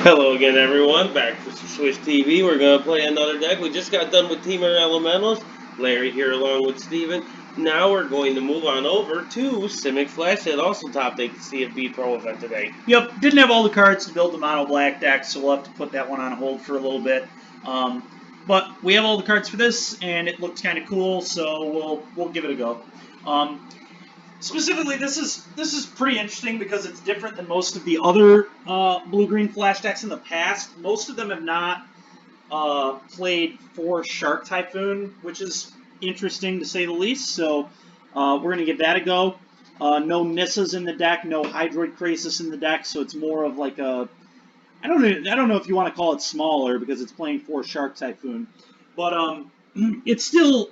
Hello again, everyone. Back for some Swish TV. We're going to play another deck. We just got done with Teamer Elementals. Larry here along with Steven. Now we're going to move on over to Simic Flash that also topped the CFB Pro event today. Yep, didn't have all the cards to build the mono black deck, so we'll have to put that one on hold for a little bit. But we have all the cards for this, and it looks kind of cool, so we'll give it a go. Specifically, this is pretty interesting because it's different than most of the other blue-green Flash decks in the past. Most of them have not played for Shark Typhoon, which is interesting to say the least. So we're going to give that a go. No Nissas in the deck, no Hydroid Krasis in the deck, so it's more of like a... I don't know if you want to call it smaller because it's playing for Shark Typhoon, but it's still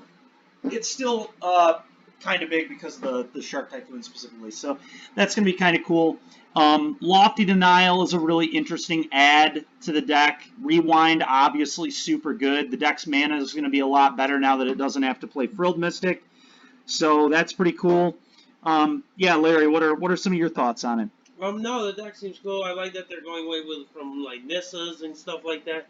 kind of big because of the Shark Typhoon specifically. So that's going to be kind of cool. Lofty Denial is a really interesting add to the deck. Rewind, obviously super good. The deck's mana is going to be a lot better now that it doesn't have to play Frilled Mystic. So that's pretty cool. Yeah, Larry, what are some of your thoughts on it? No, the deck seems cool. I like that they're going away from like Nissas and stuff like that.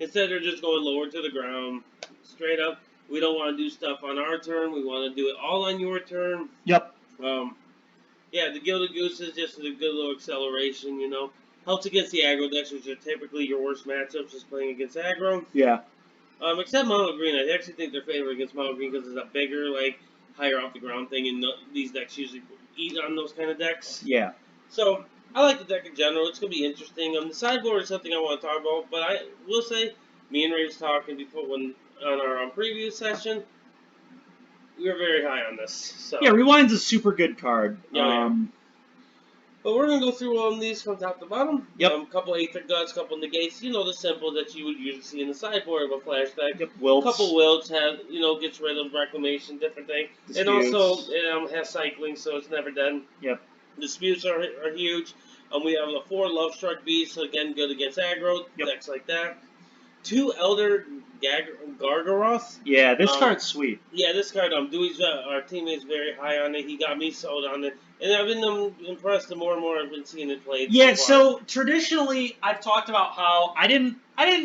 Instead, they're just going lower to the ground, straight up. We don't want to do stuff on our turn. We want to do it all on your turn. Yep. Yeah, the Gilded Goose is just a good little acceleration, you know. Helps against the aggro decks, which are typically your worst matchups, just playing against aggro. Yeah. Except Mono Green. I actually think they're favored against Mono Green because it's a bigger, like, higher off the ground thing, and these decks usually eat on those kind of decks. Yeah. So, I like the deck in general. It's going to be interesting. The sideboard is something I want to talk about, but I will say, me and Ray's talking before on our previous session, we were very high on this. So. Yeah, Rewind's a super good card. Yeah. But we're going to go through all of these from top to bottom. Yep. A couple Aether Guts, couple Negates. You know, the simple that you would usually see in the sideboard of a Flash deck. Yep. Wilts. Couple Wilts have, gets rid of Reclamation, different thing. Disputes. And also has Cycling, so it's never dead. Yep. Disputes are huge. We have the 4 Love Struck Beasts, so again, good against aggro, decks like that. 2 Elder Gargaroth. Yeah, this card's sweet. Yeah, this card, Dewey's, our teammate's very high on it. He got me sold on it. And I've been impressed the more and more I've been seeing it played. Yeah, so traditionally, I've talked about how I didn't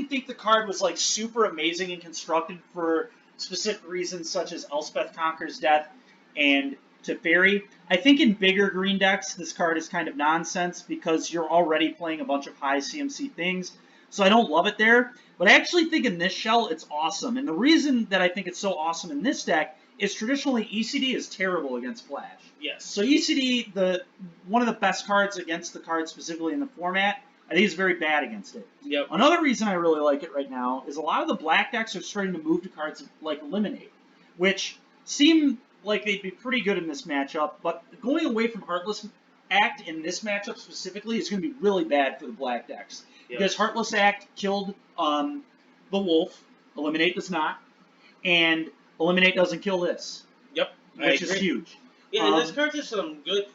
think the card was, like, super amazing and constructed for specific reasons such as Elspeth Conquers Death and Teferi. I think in bigger green decks, this card is kind of nonsense because you're already playing a bunch of high CMC things. So I don't love it there. But I actually think in this shell, it's awesome. And the reason that I think it's so awesome in this deck is traditionally ECD is terrible against Flash. Yes. So ECD, one of the best cards against the card specifically in the format, I think is very bad against it. Yep. Another reason I really like it right now is a lot of the black decks are starting to move to cards like Eliminate, which seem like they'd be pretty good in this matchup, but going away from Heartless Act in this matchup specifically is going to be really bad for the black decks. Yep. Because Heartless Act killed the Wolf, Eliminate does not, and Eliminate doesn't kill this. Yep. Which is huge. Yeah, this card is some good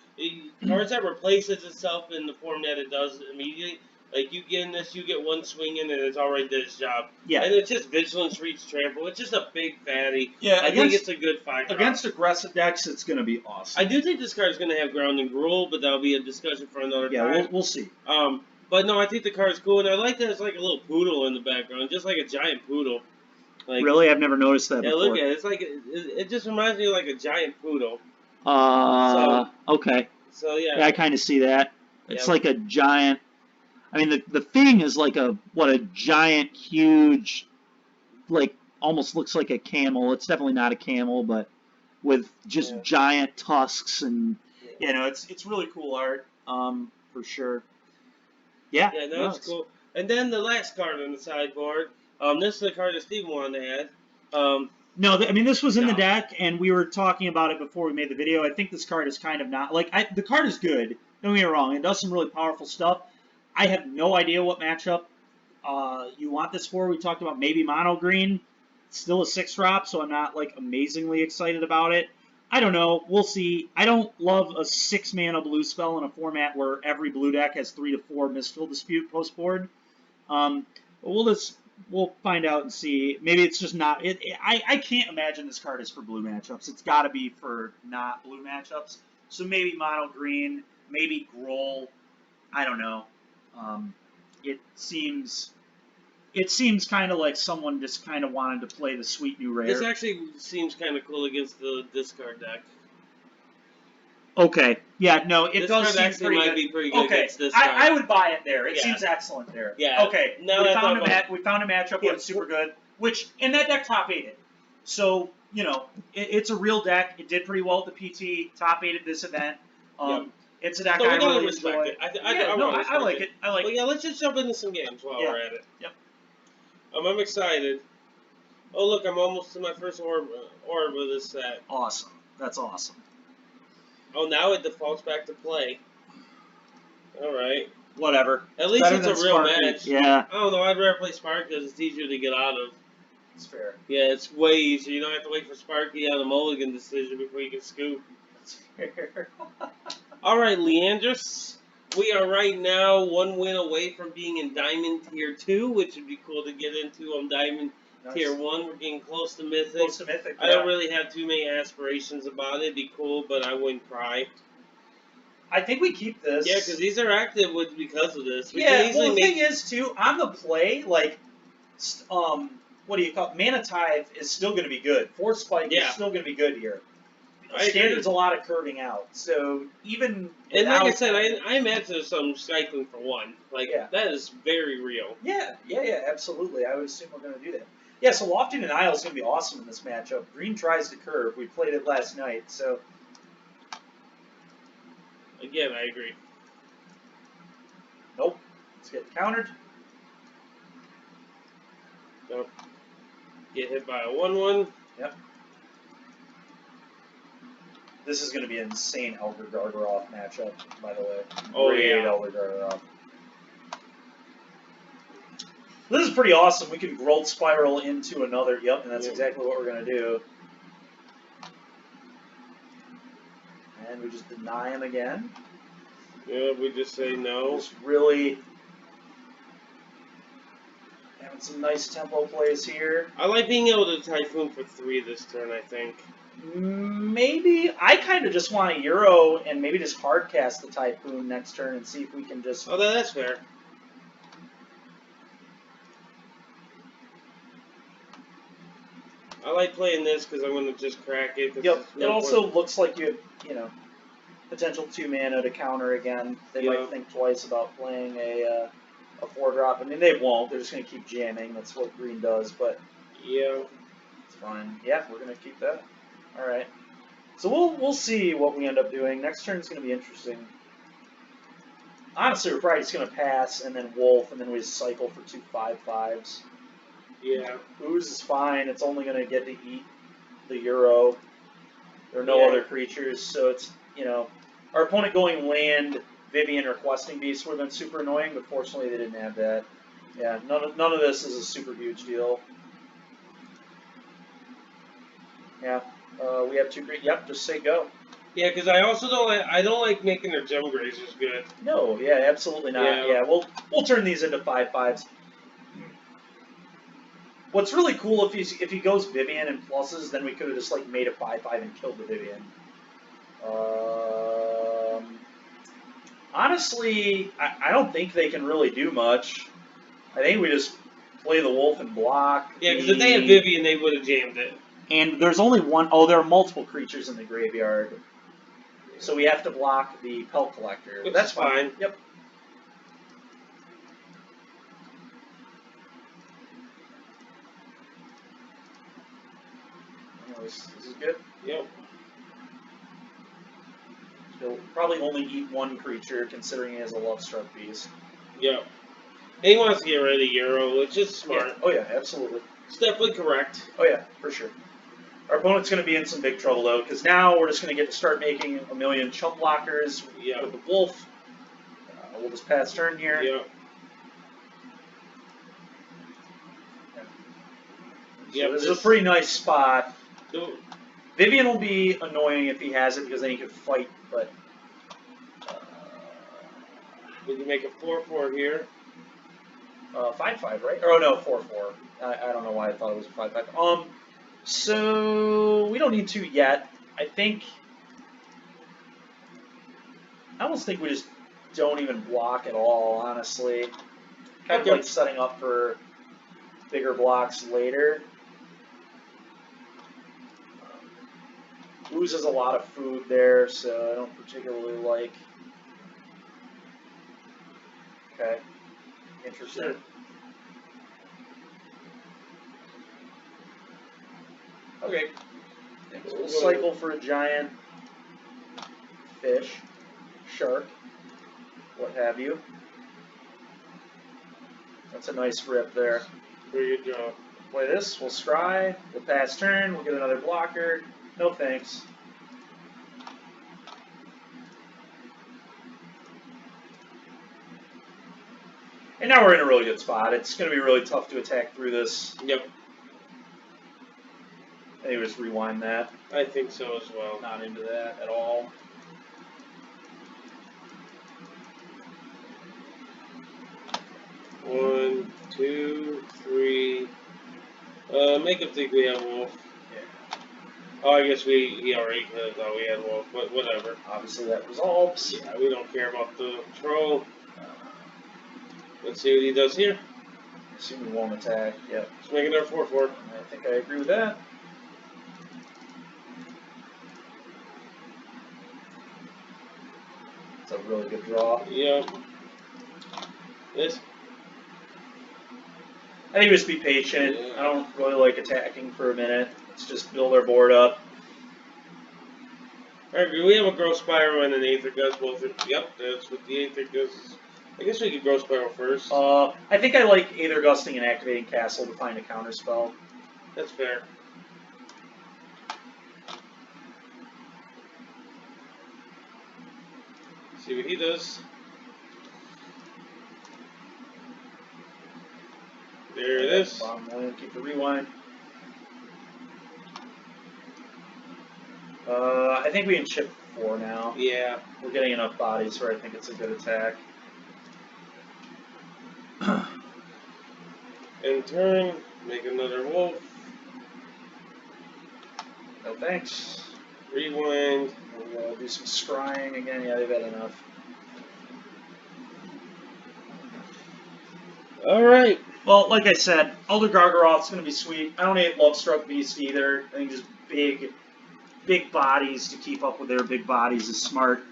cards that replaces itself in the form that it does immediately. Like, you get in this, you get one swing in, and it's already did its job. Yeah. And it's just Vigilance, Reach, Trample. It's just a big fatty. Yeah, I think it's a good 5 against aggressive decks, it's going to be awesome. I do think this card is going to have Ground and Gruel, but that'll be a discussion for another time. Yeah, we'll see. But no, I think the card's cool, and I like that it's like a little poodle in the background, just like a giant poodle. Like, really? I've never noticed that before. Yeah, look at it. It's like, it just reminds me of like a giant poodle. Okay. So, yeah. Yeah, I kind of see that. It's like a giant... I mean, the thing is like a giant, huge, like, almost looks like a camel. It's definitely not a camel, but with just giant tusks and, it's really cool art, for sure. Yeah. Yeah, that's cool. And then the last card on the sideboard, this is the card that Steven wanted to add. No, I mean, this was in the deck, and we were talking about it before we made the video. I think this card is kind of not, like, the card is good, don't get me wrong, it does some really powerful stuff. I have no idea what matchup you want this for. We talked about maybe mono green. It's still a 6-drop, so I'm not like amazingly excited about it. I don't know. We'll see. I don't love a 6-mana blue spell in a format where every blue deck has 3 to 4 Mistfall Dispute post board. But we'll find out and see. Maybe it's just not. I can't imagine this card is for blue matchups. It's got to be for not blue matchups. So maybe mono green, maybe Groll. I don't know. it seems kind of like someone just kind of wanted to play the sweet new rare. This actually seems kind of cool against the discard deck. Okay. Yeah, no, it this does card seem actually pretty might good. be pretty good okay. against this card. I would buy it there. It Yeah. seems excellent there. Yeah. Okay. Now we that found I'm we found a matchup where it's super good, which in that deck top 8'd. So, you know, it's a real deck. It did pretty well at the PT, top 8 at this event. Yep. It's a deck So we I gotta really respect enjoy. it. I like it. I like But yeah, let's just jump into some games while we're at it. Yep. I'm excited. Oh look, I'm almost to my first orb of this set. Awesome. That's awesome. Oh, now it defaults back to play. Alright. Whatever. At least it's a real Sparky. match. Yeah. I don't know, I'd rather play Spark because it's easier to get out of. It's fair. Yeah, it's way easier. You don't have to wait for Sparky on a mulligan decision before you can scoop. That's fair. Alright, Leandris. We are right now 1 win away from being in Diamond Tier 2, which would be cool to get into on Diamond Tier 1. We're getting close to Mythic. Close to Mythic, I don't really have too many aspirations about it. It'd be cool, but I wouldn't cry. I think we keep this. Yeah, because these are active because of this. We Yeah, well, the thing is, too, on the play, like, what do you call it? Mana Tithe is still going to be good. Force Spike is still going to be good here. Standard's a lot of curving out, so even and like I said, I imagine there's some cycling for 1. Like, that is very real. Yeah, absolutely. I would assume we're going to do that. Yeah, so Lofty Denial is going to be awesome in this matchup. Green tries to curve. We played it last night, so... Again, I agree. Nope. Let's get countered. Nope. Get hit by a 1/1. Yep. This is going to be an insane Elder Gargaroth matchup, by the way. Oh, Great Elder Gargaroth. This is pretty awesome. We can Growth Spiral into another. Yep, and that's exactly what we're going to do. And we just deny him again. Yeah, we just say no. Just really having some nice tempo plays here. I like being able to Typhoon for 3 this turn, I think. Maybe. I kind of just want a Euro and maybe just hard cast the Typhoon next turn and see if we can just... Oh, that's fair. I like playing this because I'm going to just crack it. Yep. It also looks like you have, you know, potential 2 mana to counter again. They might think twice about playing a 4-drop. I mean, they won't. They're just going to keep jamming. That's what green does, but... Yeah. It's fine. Yeah, we're going to keep that. Alright. So we'll see what we end up doing. Next turn's going to be interesting. Honestly, we're probably just going to pass, and then Wolf, and then we just cycle for 2 5/5s. Yeah. Ooze is fine. It's only going to get to eat the Euro. There are no other creatures, so it's, you know... Our opponent going land, Vivian requesting Beast would have been super annoying, but fortunately they didn't have that. Yeah, none of this is a super huge deal. Yeah, we have 2 great. Yep, just say go. Yeah, because I also don't like making their gem grazers good. No, yeah, absolutely not. Yeah, we'll turn these into 5/5s. What's really cool if he goes Vivian and pluses, then we could have just like made a 5/5 and killed the Vivian. Honestly, I don't think they can really do much. I think we just play the Wolf and block. Yeah, because if they had Vivian, they would have jammed it. And there's only one... Oh, there are multiple creatures in the graveyard. So we have to block the Pelt Collector. Which That's is fine. Yep. This is good. Yep. He'll probably only eat 1 creature, considering he has a Love-Struck Beast. Yep. And he wants to get rid of Euro, which is smart. Yeah. Oh yeah, absolutely. It's definitely correct. Oh yeah, for sure. Our opponent's going to be in some big trouble, though, because now we're just going to get to start making a million chump blockers with the Wolf. We'll just pass turn here. Yep. So this is a pretty nice spot. Vivian will be annoying if he has it, because then he can fight, but... we can make a 4/4 here. 5/5, right? Oh, no, 4/4. I don't know why I thought it was a 5/5. So we don't need to yet. I almost think we just don't even block at all, honestly. Kind of like setting up for bigger blocks later. Loses a lot of food there, so I don't particularly like. Okay, interesting. Sure. Okay, we'll cycle for a giant fish, shark, what have you. That's a nice rip there. Very good job. Play this, we'll scry, we'll pass turn, we'll get another blocker. No thanks. And now we're in a really good spot. It's going to be really tough to attack through this. Yep. Anyways, rewind that. I think so as well. Not into that at all. One, two, three. Make him think we have wolf. Yeah. Oh, I guess he already thought we had wolf, but whatever. Obviously that resolves. Yeah, we don't care about the troll. Let's see what he does here. Assume we won't attack. Yep. Let's make another 4/4. I think I agree with that. It's a really good draw. Yep. This. I think just be patient. Yeah. I don't really like attacking for a minute. Let's just build our board up. I agree. We have a Growth Spiral and an Aether Gust. Both. Yep, that's what the Aether Gust is. I guess we could Growth Spiral first. I think I like Aether Gusting and Activating Castle to find a counter spell. That's fair. See what he does. There it is. Bottom lane, keep the rewind. I think we can chip 4 now. Yeah. We're getting enough bodies where I think it's a good attack. In turn, make another wolf. No thanks. Rewind. We'll do some scrying again. Yeah, they've had enough. Alright. Well, like I said, Elder Gargaroth's going to be sweet. I don't hate Lovestruck Beast either. I think just big bodies to keep up with their big bodies is smart.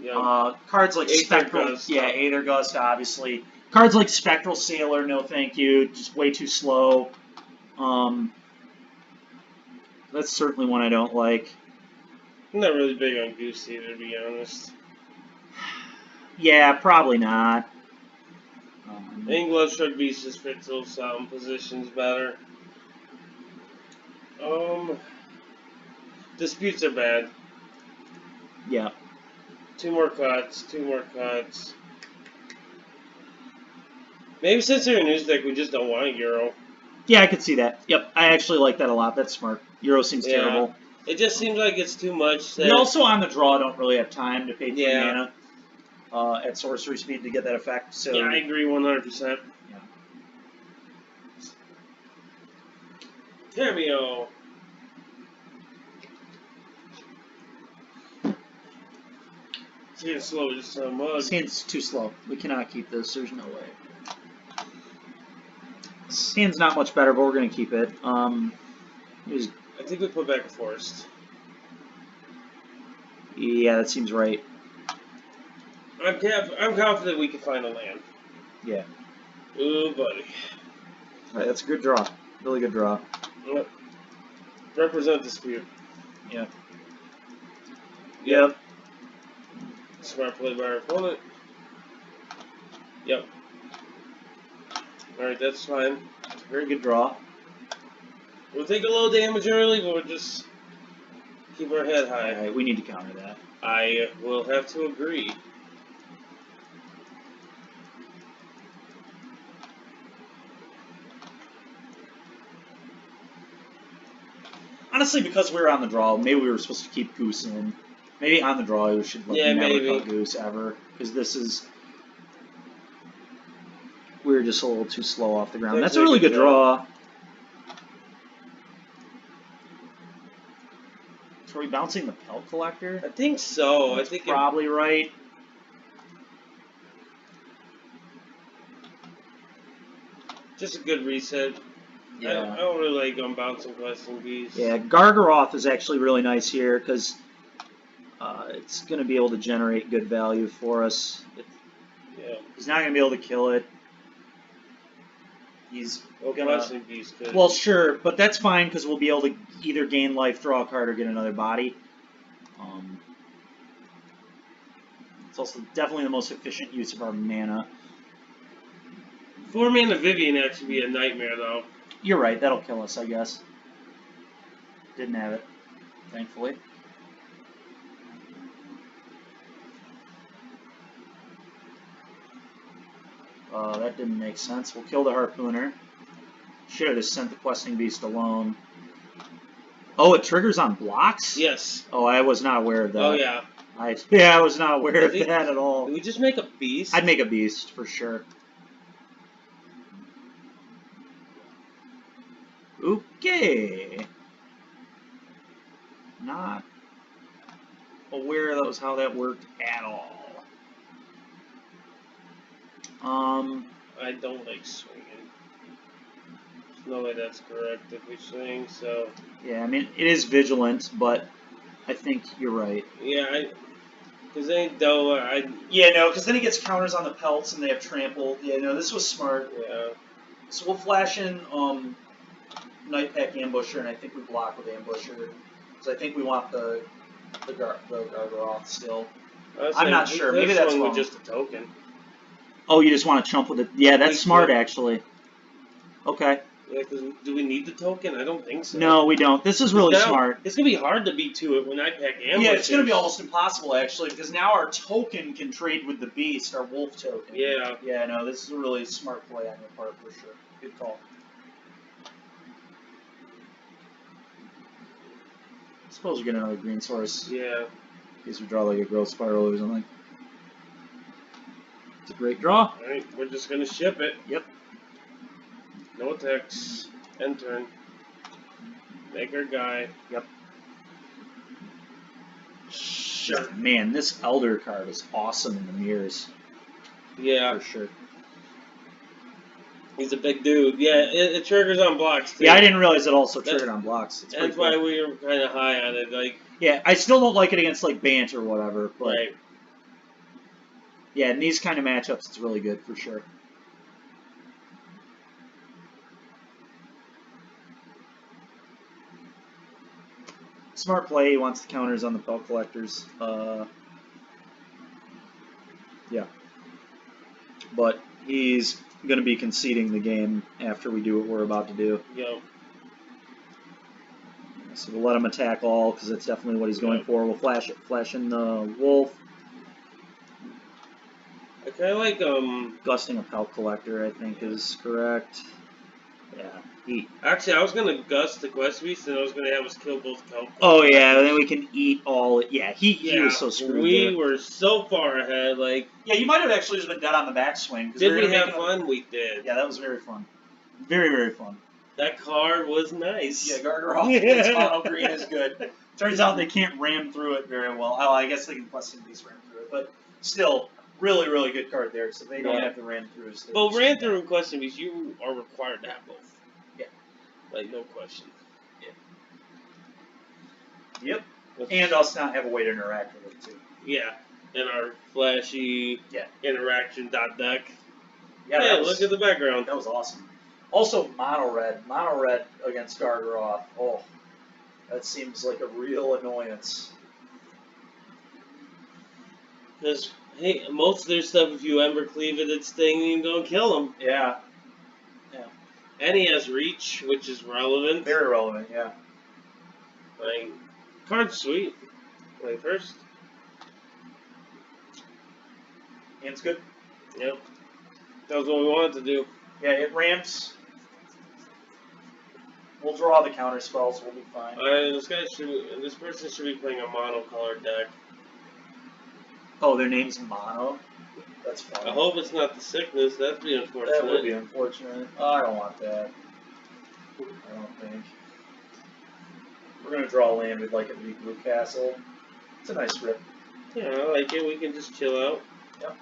Yep. Cards like Aether Spectral, Gust. yeah, Aether Gust, obviously. Cards like Spectral Sailor, no thank you, just way too slow. That's certainly one I don't like. I'm not really big on Goose either, to be honest. Yeah, probably not. I think Lovestruck Beast just fits those some positions better. Disputes are bad. Yeah. 2 more cuts, 2 more cuts. Maybe since they're a news deck, we just don't want a Euro. Yeah, I could see that. Yep, I actually like that a lot. That's smart. Euro seems terrible. It just seems like it's too much. We also, on the draw, don't really have time to pay 3 Yeah. mana at sorcery speed to get that effect. So Yeah, I agree 100%. Yeah. Cameo. It's getting slow just so much. This hand's too slow. We cannot keep this. There's no way. This hand's not much better, but we're going to keep it. I think we put back a forest. Yeah, that seems right. I'm confident we can find a land. Yeah. Ooh, buddy. Alright, that's a good draw. Really good draw. Yep. Represent dispute. Yeah. Yep. Smart play by our opponent. Yep. Alright, that's fine. Very good draw. We'll take a low damage early, but we'll just keep our head high. Alright, we need to counter that. I will have to agree. Honestly, because we were on the draw, maybe we were supposed to keep Goose in. Maybe on the draw we should never maybe. cut Goose ever. Because this is... We were just a little too slow off the ground. That's a really good draw. So are we bouncing the Pelt Collector? I think so. That's I think probably right. Just a good reset. Yeah. I don't really like unbouncing Questing Beast. Yeah, Gargaroth is actually really nice here because it's going to be able to generate good value for us. Yeah. He's not going to be able to kill it. He's Questing Beast could. Well, sure, but that's fine because we'll be able to either gain life, draw a card, or get another body. It's also definitely the most efficient use of our mana. 4-mana Vivian actually be a nightmare, though. You're right, that'll kill us, I guess. Didn't have it, thankfully. That didn't make sense. We'll kill the Harpooner. Should have just sent the Questing Beast alone. Oh, it triggers on blocks? Yes. Oh, I was not aware of that. Oh, yeah. I was not aware of that at all. Did we just make a beast? I'd make a beast, for sure. Okay. Not aware that was how that worked at all. I don't like swinging. There's no way that's correct if we swing, so... Yeah, I mean, it is vigilant, but I think you're right. Yeah, because they though Yeah, no, because then he gets counters on the pelts and they have trampled. Yeah, no, this was smart. Yeah. So we'll flash in Night Pack Ambusher, and I think we block with Ambusher. Because I think we want the Gargaroth still. I'm not sure. Maybe that's wrong. With just a token. Oh, you just want to chump with it? Yeah, that's smart, actually. Okay. Yeah, because do we need the token? I don't think so. No, we don't. This is really smart. It's going to be hard to beat 2 when Night Pack Ambusher. Yeah, it's going to be almost impossible, actually, because now our token can trade with the beast, our wolf token. Yeah. Yeah, no, this is a really smart play on your part, for sure. Good call. I suppose we get another green source. Yeah. In case we draw like a growth spiral or something. It's a great draw. Alright, we're just going to ship it. Yep. No attacks. End turn. Make our guy. Yep. Sure. Man, this Elder card is awesome in the mirrors. Yeah. For sure. He's a big dude. Yeah, it triggers on blocks, too. Yeah, I didn't realize it also triggered on blocks. That's why we were kind of high on it. Like, yeah, I still don't like it against, like, Bant or whatever. But right. Yeah, in these kind of matchups, it's really good, for sure. Smart play. He wants the counters on the Pelt Collectors. Yeah. But he's going to be conceding the game after we do what we're about to do. Yep. So we'll let him attack all, because that's definitely what he's going for. We'll flash in the Wolf. I kind of like, Gusting a Pelt Collector, I think, is correct. Yeah. Actually, I was going to gust the Quest Beast, and I was going to have us kill both Pelt Collectors. Oh, yeah, then we can eat all... Yeah, he was so screwed we were so far ahead, like... Yeah, you might have actually just been dead on the backswing. Did we have fun? We did. Yeah, that was very fun. Very, very fun. That card was nice. Yeah, Gargaroth mono green is good. Turns out they can't ram through it very well. Oh, I guess they can Questing Beast ram through it, but still, really, really good card there, so they don't have to ram through it. Well, ram through and Questing Beast, you are required to have both. Yeah. Like, no question. Yeah. Yep. And us not have a way to interact with it, too. Yeah. And our flashy interaction deck. Yeah, look at the background. That was awesome. Also, mono red against Gargaroth. Oh, that seems like a real annoyance. Because, hey, most of their stuff, if you Ember Cleave it, it's stinging, you don't kill them. Yeah. Yeah. And he has reach, which is relevant. Very relevant, yeah. Like, card's sweet. Play first. Hand's good. Yep. That was what we wanted to do. Yeah, it ramps. We'll draw the counter spells, we'll be fine. This person should be playing a mono-colored deck. Oh, their name's Mono? That's fine. I hope it's not the sickness, that'd be unfortunate. That would be unfortunate. Oh, I don't want that. I don't think. We're going to draw land with like a regroup castle. It's a nice rip. Yeah, I like it. We can just chill out. Yep.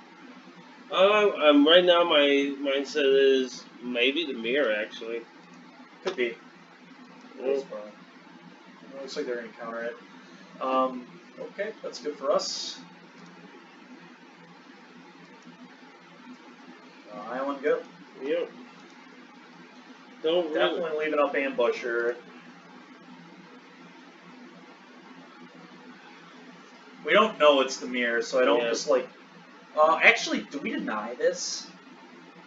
Right now my mindset is maybe the mirror actually. Could be. Mm. Looks like they're going to counter it. Okay, that's good for us. Island go. Yep. Don't Definitely leaving up Ambusher. We don't know it's the mirror, so I don't just like. Actually, do we deny this?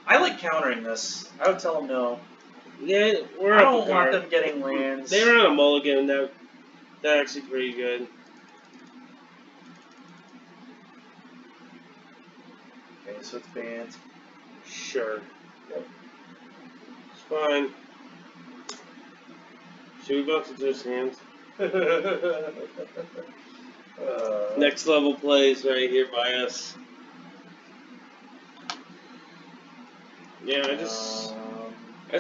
I like countering this. I would tell them no. Yeah, I don't want them getting lands. They were on a mulligan. That's actually pretty good. Okay, so it's banned. Sure. Yep. It's fine. Should we bounce into his hands? Next level plays right here by us. Yeah, I just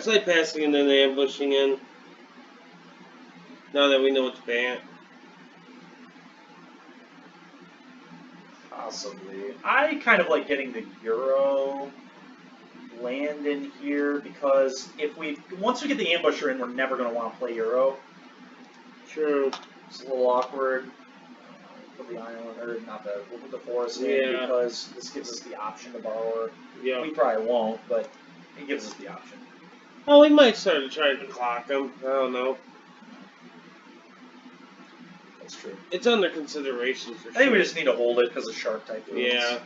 like passing and then ambushing in. Now that we know it's banned. Possibly. I kind of like getting the Euro land in here because once we get the ambusher in, we're never going to want to play Euro. True. It's a little awkward. Put the island, or not we'll put the forest in because this gives us the option to borrow. Yeah. We probably won't, but it gives us the option. Oh, we might start trying to clock them. I don't know. That's true. It's under consideration for sure. I think we just need to hold it because of shark type moves. Yeah.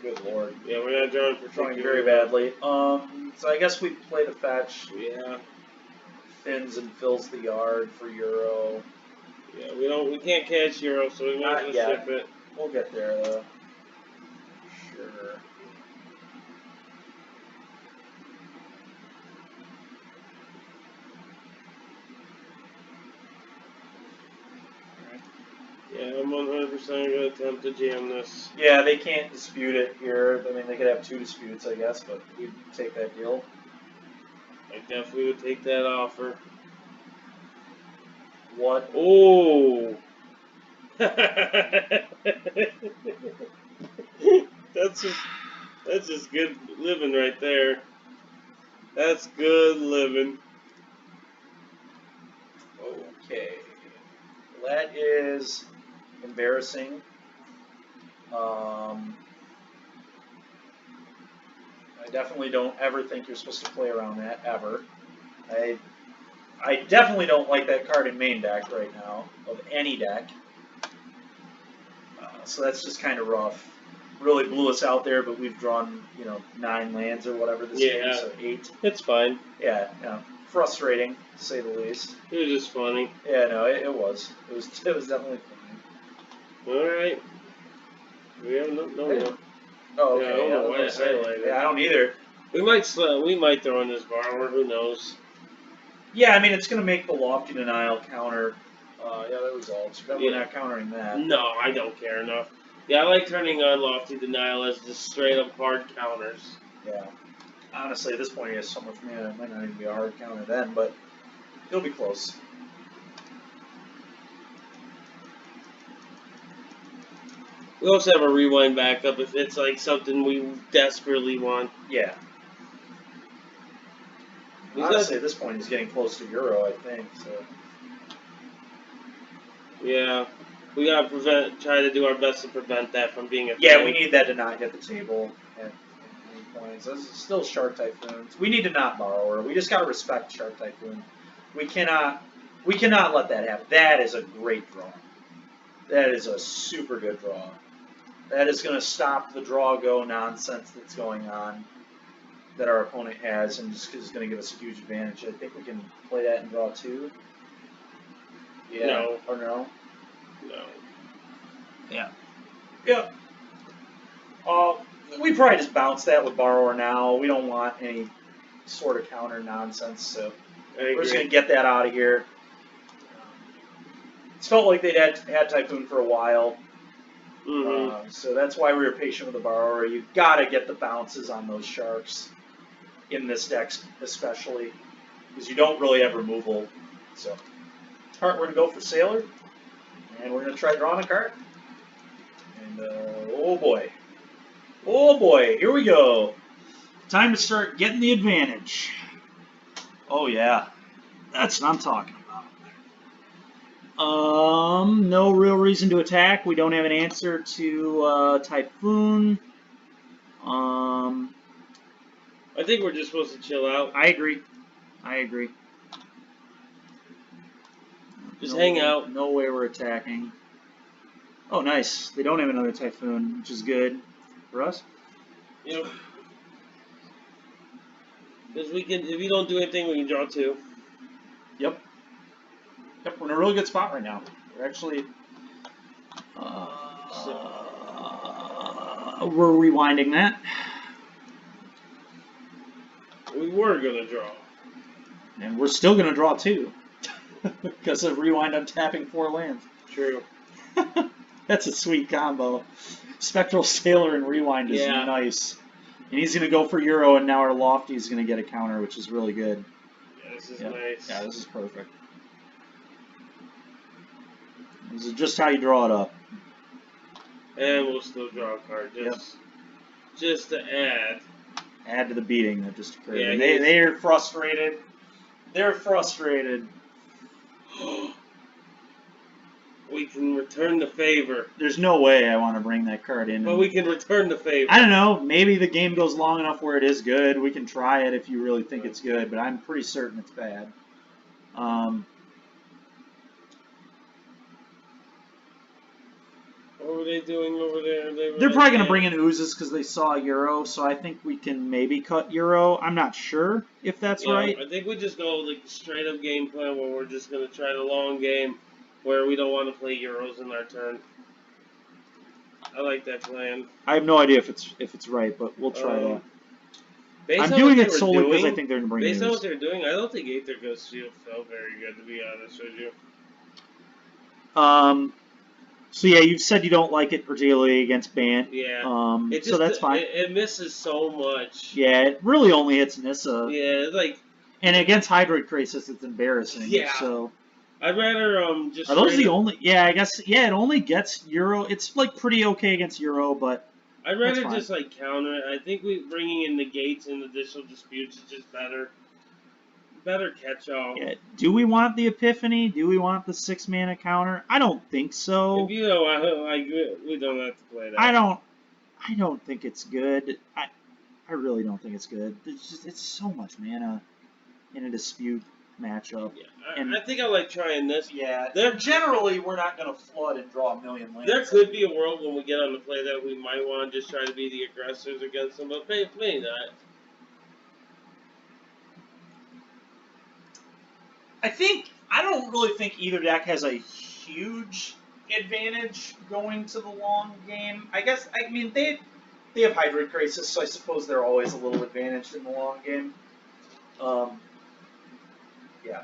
Good lord. Yeah, we're not drawing for drawing very badly. So I guess we play the fetch. Yeah. Thins and fills the yard for Euro. Yeah, we can't catch Euro, so we might as well ship it. We'll get there though. Sure. Yeah, I'm 100% going to attempt to jam this. Yeah, they can't dispute it here. I mean, they could have 2 disputes, I guess, but we'd take that deal. I definitely would take that offer. What? Oh! That's just good living right there. That's good living. Okay. That is embarrassing. I definitely don't ever think you're supposed to play around that, ever. I definitely don't like that card in main deck right now, of any deck. So that's just kind of rough. Really blew us out there, but we've drawn, 9 lands or whatever this game, so 8. It's fine. Yeah, frustrating, to say the least. It was just funny. Yeah, no, it was. It was definitely funny. Alright. We have no. Oh, okay. Yeah, I don't know why it's highlighted. Yeah, I don't either. We might throw in this borrower, who knows? Yeah, I mean, it's going to make the Lofty Denial counter. Yeah, that results. We're not countering that. No, I don't care enough. Yeah, I like turning on Lofty Denial as just straight up hard counters. Yeah. Honestly, at this point, he has so much mana, it might not even be a hard counter then, but he'll be close. We also have a rewind backup if it's like something we desperately want. Yeah. Honestly, at this point, he's getting close to Euro, I think. So. Yeah, we gotta try to do our best to prevent that from being a thing. Yeah, we need that to not hit the table at any point. So this is still Shark Typhoon. We need to not borrow her. We just gotta respect Shark Typhoon. We cannot let that happen. That is a great draw. That is a super good draw. That is gonna stop the draw go nonsense that's going on that our opponent has, and just is going to give us a huge advantage. I think we can play that in draw 2. Yeah. No. Or no? No. Yeah. Yeah. We probably just bounce that with Borrower now. We don't want any sort of counter nonsense, so we're just going to get that out of here. It's felt like they'd had Typhoon for a while. Mm-hmm. So that's why we were patient with the Borrower. You got to get the bounces on those Sharks. In this deck especially, because you don't really have removal. So, alright, we're going to go for Sailor, and we're going to try drawing a card. And, oh boy. Oh boy, here we go. Time to start getting the advantage. Oh yeah, that's what I'm talking about. No real reason to attack. We don't have an answer to Typhoon. I think we're just supposed to chill out. I agree. Just hang out. No way we're attacking. Oh, nice. They don't have another Typhoon, which is good for us. Yep. Because we can, if you don't do anything, we can draw 2. Yep. We're in a really good spot right now. We're actually. We're rewinding that. We were gonna draw. And we're still gonna draw 2. Because of rewind, I'm tapping 4 lands. True. That's a sweet combo. Spectral Sailor and rewind is nice. And he's gonna go for Euro, and now our Lofty's gonna get a counter, which is really good. Yeah, this is nice. Yeah, this is perfect. This is just how you draw it up. And we'll still draw a card, just to add. Add to the beating that just occurred. Yeah, they're frustrated. They're frustrated. We can return the favor. There's no way I want to bring that card in. But we can return the favor. I don't know. Maybe the game goes long enough where it is good. We can try it if you really think it's good, but I'm pretty certain it's bad. What were they doing over there? They're probably going to bring in oozes because they saw Euro, so I think we can maybe cut Euro. I'm not sure if that's right. I think we just go like straight up game plan where we're just going to try the long game where we don't want to play Euros in our turn. I like that plan. I have no idea if it's right, but we'll try that. I'm doing it solely because I think they're going to bring Based on what they're doing, I don't think Aether Ghost Shield felt very good, to be honest with you. So yeah, you've said you don't like it particularly against Bant. Yeah. So that's fine. It misses so much. Yeah, it really only hits Nissa. Yeah, it's like. And against Hydroid Crisis, it's embarrassing. Yeah. So. I'd rather just. Are those the only? Yeah, I guess. Yeah, it only gets Euro. It's like pretty okay against Euro, but. I'd rather just like counter it. I think bringing in negates and additional disputes is just better. Better catch-all. Yeah. Do we want the Epiphany? Do we want the 6-mana counter? I don't think so. If you know, we don't have to play that. I don't think it's good. I really don't think it's good. It's so much mana in a dispute matchup. Yeah, I think I like trying this. Yeah, generally we're not going to flood and draw a million lands. There could be a world when we get on the play that we might want to just try to be the aggressors against them, but maybe not. I don't really think either deck has a huge advantage going to the long game. I mean, they have Hydroid Crisis, so I suppose they're always a little advantaged in the long game. Yeah.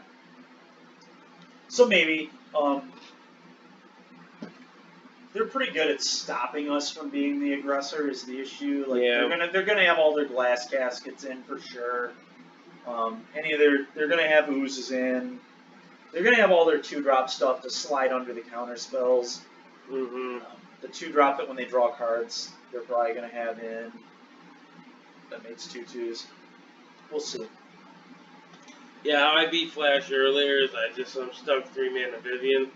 So maybe, they're pretty good at stopping us from being the aggressor is the issue. Like they're gonna have all their glass caskets in for sure. They're gonna have oozes in. They're gonna have all their 2-drop stuff to slide under the counter spells. Mm-hmm. The 2-drop that when they draw cards, they're probably gonna have in. That makes 2/2s. We'll see. Yeah, how I beat Flash earlier is I'm stuck 3-mana Vivian.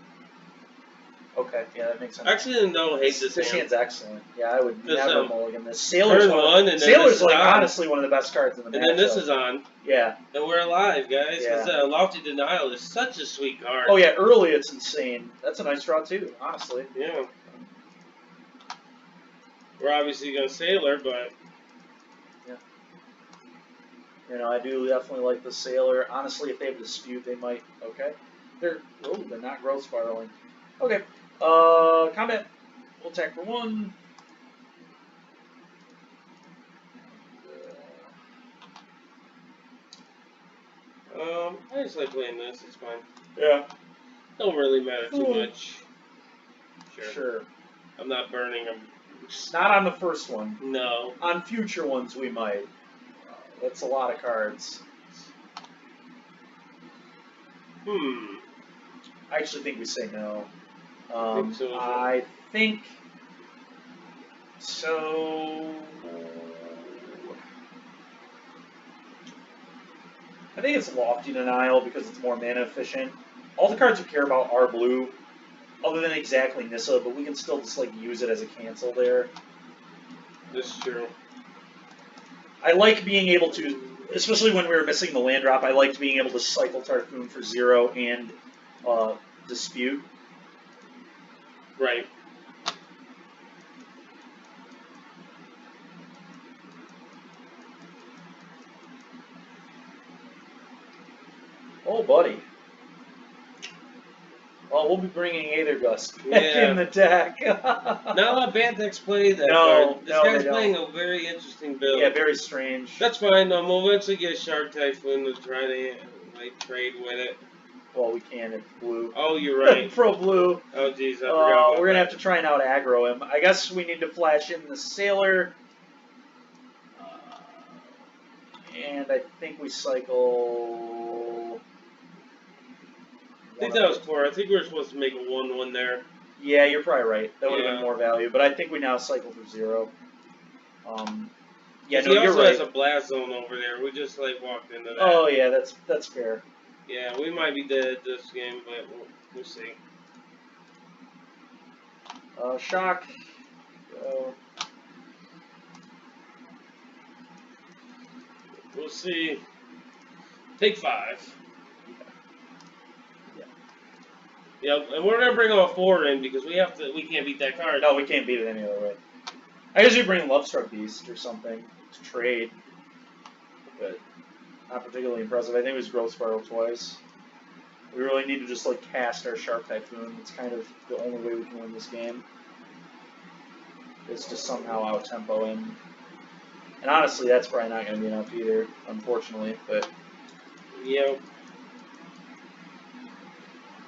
Okay, yeah, that makes sense. Actually, I don't hate this hand. This hand's excellent. Yeah, I would never mulligan this. Sailor's like honestly one of the best cards in the matchup. And then this is on. Yeah. And we're alive, guys. Yeah. Because Lofty Denial is such a sweet card. Oh yeah, early it's insane. That's a nice draw too, honestly. Yeah. We're obviously going to Sailor, but... Yeah. You know, I do definitely like the Sailor. Honestly, if they have a dispute, they might... Okay. They're not growth spiraling. Okay. Combat. We'll attack for 1. I just like playing this. It's fine. Yeah. Don't really matter too much. Sure. I'm not burning them. Not on the first one. No. On future ones, we might. That's a lot of cards. I actually think we say no. I think So I think it's Lofty Denial because it's more mana efficient. All the cards we care about are blue, other than exactly Nissa, but we can still just like use it as a cancel there. This is true. I like being able to, especially when we were missing the land drop, I liked being able to cycle Tarkoon for 0 and Dispute. Right. Oh, buddy. Oh, we'll be bringing Aethergust back Yeah. in the deck. Not a lot of bad decks play that No, card. This no, guy's they playing don't. a very interesting build. Yeah, very strange. That's fine. We'll eventually get a Shark Typhoon to try to like trade with it. Well, we can if blue. Oh, you're right. Pro blue. Oh, jeez, I forgot about We're going to that. have to try and out aggro him. I guess we need to flash in the Sailor. And I think we cycle... I think that was poor. I think we were supposed to make a 1/1 there. Yeah, you're probably right. That would have Yeah. been more value. But I think we now cycle for 0. Yeah, no, He you're also right. has a blast zone over there. We just like walked into that. Oh, yeah, that's fair. Yeah, we might be dead this game, but we'll see. Shock. We'll see. Take 5. Yeah. Yep, and we're gonna bring all 4 in because we can't beat that card. No, we can't beat it any other way. I usually bring Lovestruck Beast or something to trade, but not particularly impressive. I think it was Growth Spiral twice. We really need to just like cast our Shark Typhoon. It's kind of the only way we can win this game. Is to somehow out-tempo him. And honestly, that's probably not going to be enough either, unfortunately. But Yep.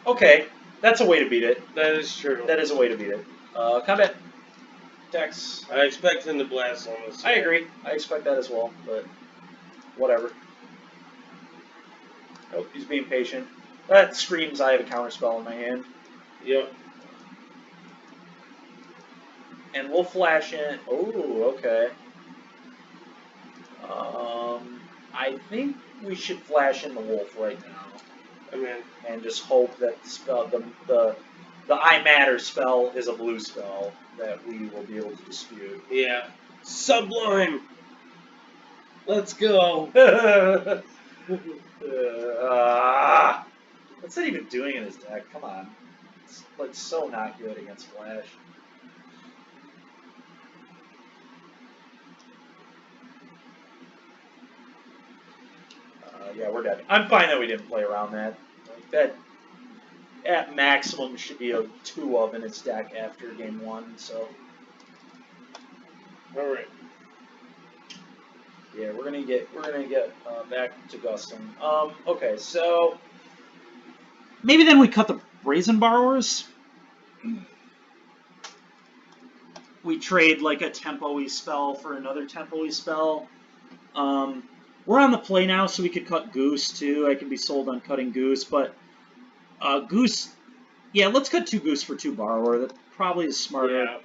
okay, that's a way to beat it. That is true. That is a way to beat it. Combat decks. I expect him to blast on this. I agree. I expect that as well, but whatever. Oh, he's being patient. That screams I have a counterspell in my hand. Yep. And we'll flash in. Oh, okay. I think we should flash in the wolf right now. I mean, and just hope that the spell, the I Matter spell is a blue spell that we will be able to dispute. yeah. Sublime. Let's go. What's that even doing in his deck? Come on. It's like so not good against Flash. Yeah, we're dead. I'm fine that we didn't play around that. Like that, at maximum, should be a 2 of in its deck after game 1. So. All right. Yeah, we're gonna get back to Gustin. Okay, so maybe then we cut the Brazen Borrowers. We trade like a tempo-y spell for another tempo-y spell. We're on the play now, so we could cut Goose too. I can be sold on cutting Goose, but Goose, yeah, let's cut 2 Goose for 2 Borrower. That probably is smarter. Yeah.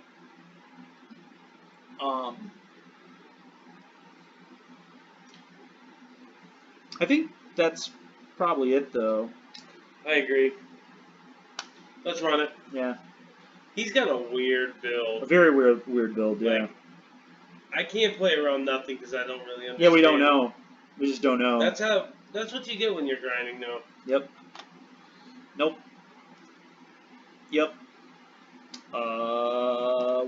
I think that's probably it, though. I agree. Let's run it. Yeah. He's got a weird build. A very weird build, yeah. Like, I can't play around nothing because I don't really understand. Yeah, we don't know. We just don't know. That's what you get when you're grinding now. Yep. Nope. Yep.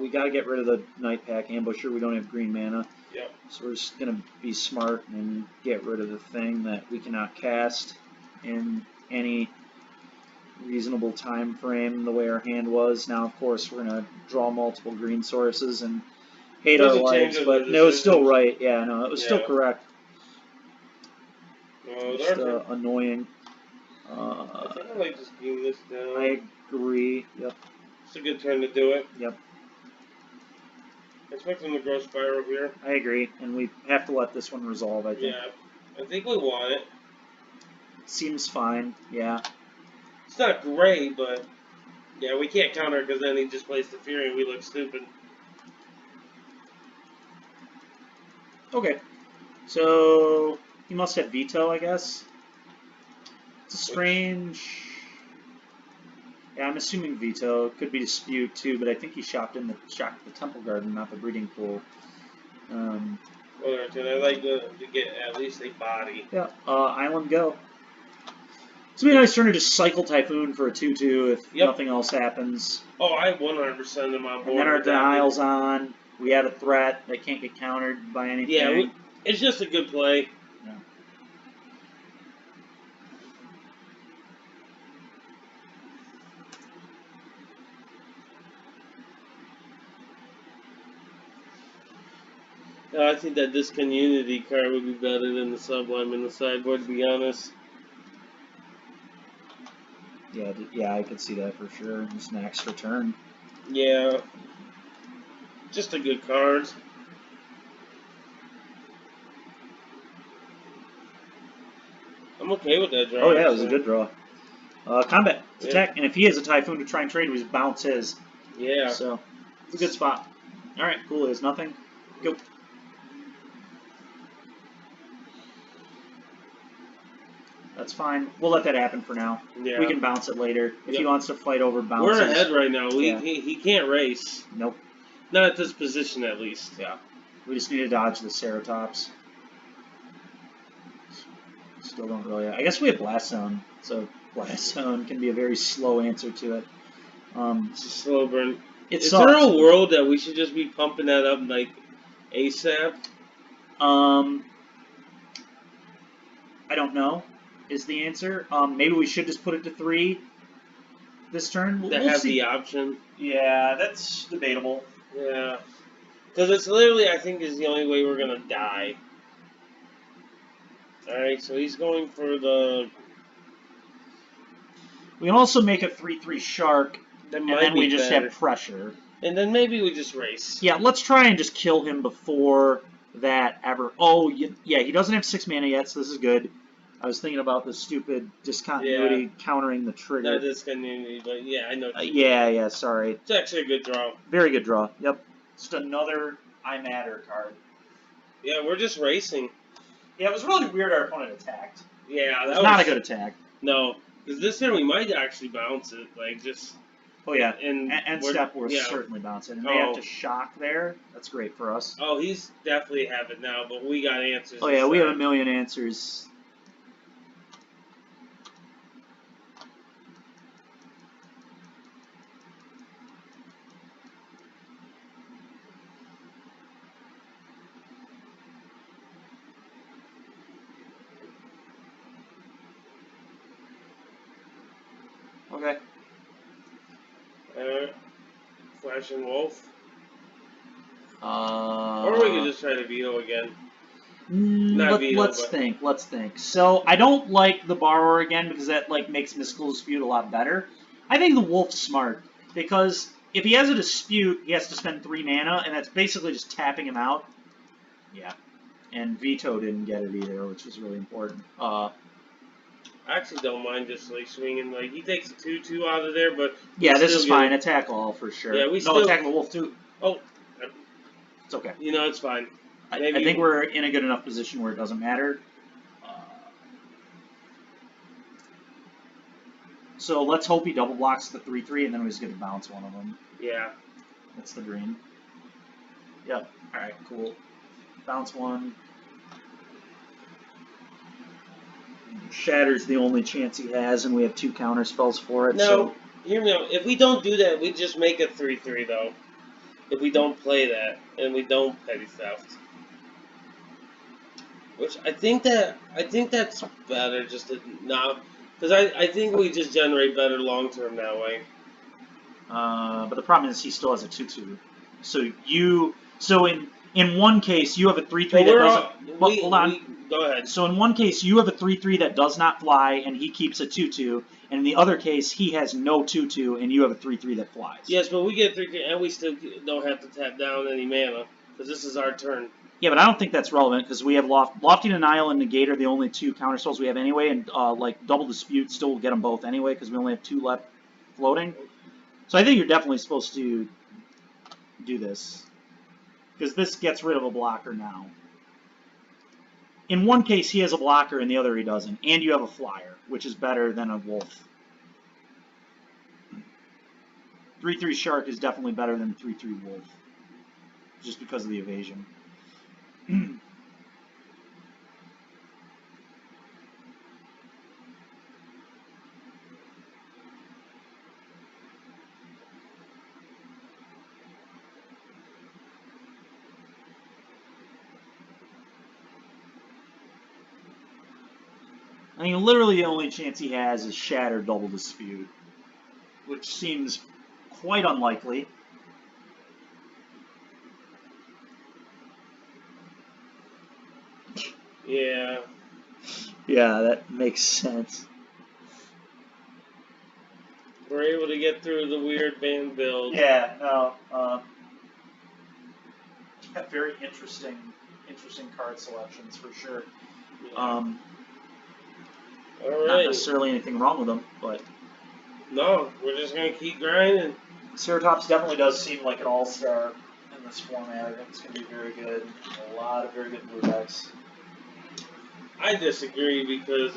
We gotta get rid of the Night Pack Ambusher. We don't have green mana. Yep. So we're just gonna be smart and get rid of the thing that we cannot cast in any reasonable time frame the way our hand was. Now, of course, we're gonna draw multiple green sources and hate our lives, but no, it was still right. Yeah, no, it was still correct. Just annoying. I think I like just being this down. I agree. Yep. It's a good turn to do it. Yep. I expect him to grow Spiral here. I agree, and we have to let this one resolve, I think. Yeah, I think we want it. Seems fine, yeah. It's not great, but yeah, we can't counter because then he just plays Teferi and we look stupid. Okay. So he must have veto, I guess. It's a strange. Yeah, I'm assuming veto. Could be dispute too, but I think he shocked the temple garden, not the breeding pool. Well, I like to get at least a body. Yeah. Island go. It's gonna be a nice turn to just cycle Typhoon for a 2/2 if nothing else happens. Oh, I 100% am on board. And then our denial's on. We have a threat that can't get countered by anything. Yeah, it's just a good play. I think that this community card would be better than the Sublime in the sideboard, to be honest. Yeah, I could see that for sure. Just an extra turn. Yeah. Just a good card. I'm okay with that draw. Oh, yeah, it was a good draw. Combat. Attack. And if he has a Typhoon to try and trade, we just bounce his. Yeah. So, it's a good spot. Alright, cool. There's nothing. Go. That's fine. We'll let that happen for now. Yeah. We can bounce it later. If he wants to fight over bounces. We're ahead right now. He can't race. Nope. Not at this position, at least. Yeah. We just need to dodge the Ceratops. Still don't really... I guess we have Blast Zone, so Blast Zone can be a very slow answer to it. It's a slow burn. Is there a world that we should just be pumping that up, like, ASAP? I don't know, is the answer. Maybe we should just put it to 3 this turn. We'll have the option. Yeah, that's debatable. Yeah. Because it's literally, I think, is the only way we're going to die. Alright, so he's going for the... We can also make a 3/3 Shark, and then we just have pressure. And then maybe we just race. Yeah, let's try and just kill him before that ever... Oh, yeah, he doesn't have 6 mana yet, so this is good. I was thinking about the stupid discontinuity countering the trigger. Not discontinuity, but yeah, I know. Yeah, sorry. It's actually a good draw. Very good draw, yep. Just another I Matter card. Yeah, we're just racing. Yeah, it was really weird our opponent attacked. Yeah, that was not a good attack. No, because this turn we might actually bounce it, like just... Oh yeah, and step we're certainly bouncing. And they have to shock there. That's great for us. Oh, he's definitely have it now, but we got answers. Oh yeah, we have a million answers. Okay. Flash and Wolf. Or we could just try to veto again. Let's think. So I don't like the Borrower again because that makes Mystical Dispute a lot better. I think the Wolf's smart because if he has a dispute, he has to spend 3 mana, and that's basically just tapping him out. Yeah. And Veto didn't get it either, which was really important. I actually don't mind just swinging. He takes a 2/2 out of there, but yeah, this is fine. Attack all for sure. Yeah, attack the Wolf too. Oh, it's okay. It's fine. I think we're in a good enough position where it doesn't matter. So let's hope he double blocks the 3/3, and then we just get to bounce one of them. Yeah. That's the dream. Yep. All right. Cool. Bounce one. Shatter's the only chance he has, and we have 2 counter spells for it. No, hear me out. If we don't do that, we just make a 3/3 though. If we don't play that and we don't petty theft, which I think that's better just to not, because I think we just generate better long term that way. But the problem is he still has a 2/2. So in one case you have a 3/3 that doesn't. Hold on. Go ahead. So in one case, you have a 3/3 that does not fly, and he keeps a 2/2. And in the other case, he has no 2/2, and you have a 3/3 that flies. Yes, but we get 3/3, and we still don't have to tap down any mana, because this is our turn. Yeah, but I don't think that's relevant, because we have Lofty Denial and Negate are the only 2 counter spells we have anyway, and Double Dispute still will get them both anyway, because we only have 2 left floating. So I think you're definitely supposed to do this, because this gets rid of a blocker now. in one case he has a blocker, in the other he doesn't, and you have a flyer, which is better than a wolf. 3/3 shark is definitely better than 3/3 wolf, just because of the evasion. I mean, literally the only chance he has is Shatter Double Dispute, which seems quite unlikely. Yeah. Yeah, that makes sense. We're able to get through the weird band build. Yeah, no. Very interesting card selections for sure. Yeah. Not necessarily anything wrong with them, but no, we're just gonna keep grinding. Ceratops definitely does seem like an all-star in this format. I think it's gonna be very good. A lot of very good blue decks. I disagree because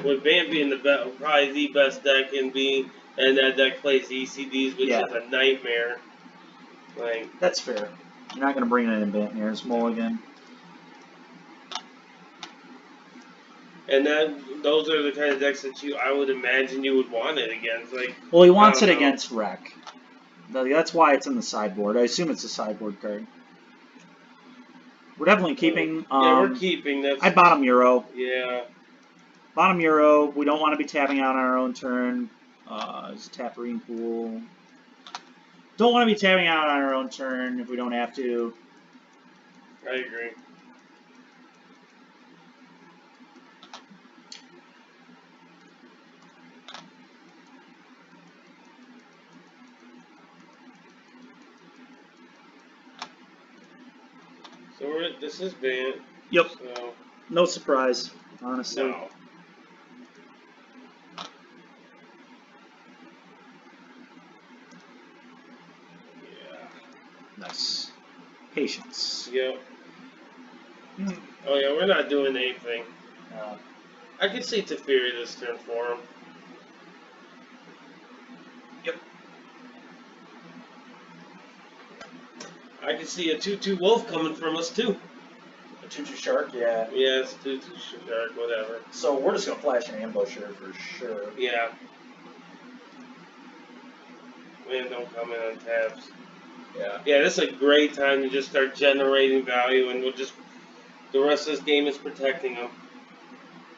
with Bant being probably the best deck and that deck plays ECDs, which is a nightmare. Like that's fair. You're not gonna bring it in Bant here. It's Mulligan. And those are the kind of decks that I would imagine you would want it against. Like, well, he wants it against Wreck. That's why it's in the sideboard. I assume it's a sideboard card. We're definitely keeping. Yeah, we're keeping. I bottom Euro. Yeah. Bottom Euro. We don't want to be tapping out on our own turn. It's a Teferi pool. Don't want to be tapping out on our own turn if we don't have to. I agree. So this is Bant. Yep. So. No surprise, honestly. No. Yeah. Nice. Patience. Yep. Oh yeah, we're not doing anything. I could see Teferi this turn for him. Yep. I could see a 2/2 wolf coming from us too. A 2/2 shark, yeah. Yeah, it's 2/2 shark, whatever. So we're just gonna flash an ambusher for sure. Yeah. Man, don't come in on tabs. Yeah. Yeah, this is a great time to just start generating value, and the rest of this game is protecting them.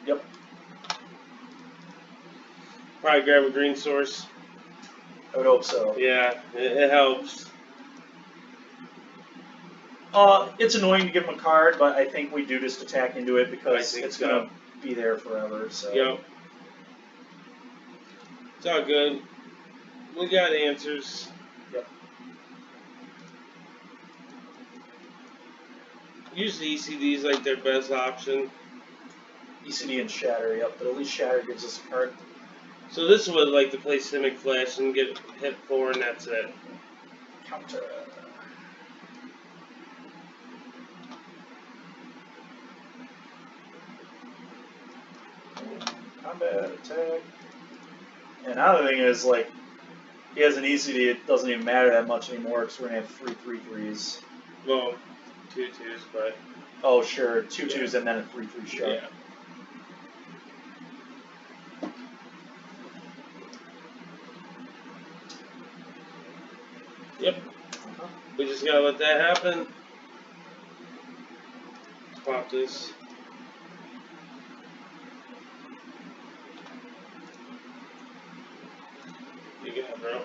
Yep. Probably grab a green source. I would hope so. Yeah, it helps. It's annoying to give him a card, but I think we do just attack into it because it's so. gonna be there forever. So. Yep. It's all good. We got answers. Yep. Usually ECD is like their best option. ECD and Shatter, yep. But at least Shatter gives us a card. So this would like to play Simic Flash and get hit 4, and that's it. Counter. Combat, attack. And another thing is, like, he has an ECD, it doesn't even matter that much anymore because we're going to have 3 3/3s. Well, 2/2s, but... Oh, sure. 2/2s and then a 3/3 shark. Yeah. Yep. We just gotta let that happen. Pop this. You got it, bro.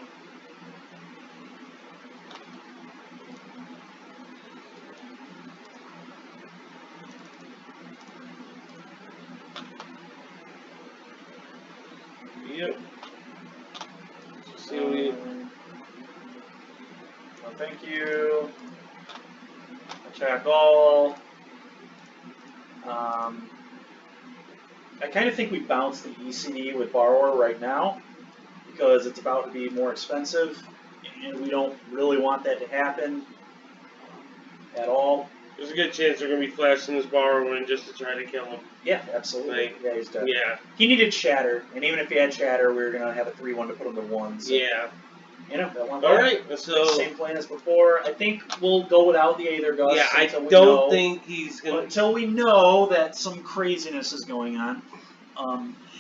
Yep. See what we... Well, thank you. Attack all. I kind of think we bounce the ECD with Borrower right now because it's about to be more expensive, and we don't really want that to happen at all. There's a good chance they're going to be flashing this borrowing just to try to kill him. Yeah, absolutely. Like, yeah, he's dead. Yeah. He needed Shatter, and even if he had Shatter, we were going to have a 3-1 to put him to 1. So, Yeah. you know, that went All well. right, so... Same plan as before. I think we'll go without the Aether Gust. Yeah, I until we don't know, think he's going to... Until we know that some craziness is going on.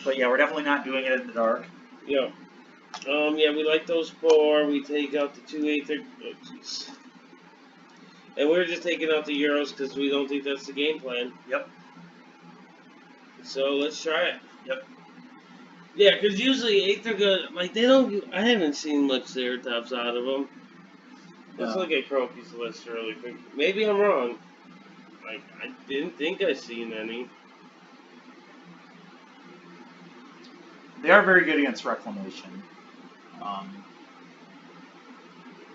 But yeah, we're definitely not doing it in the dark. Yeah. Yeah, we like those 4. We take out the 2 Aether... Oh, jeez. And we're just taking out the Euros because we don't think that's the game plan. Yep. So let's try it. Yep. Yeah, because usually Aether Gust, like, they don't... I haven't seen much Ceratops out of them. Let's look at Croaky's list really quick. Maybe I'm wrong. Like, I didn't think I seen any. They are very good against Reclamation.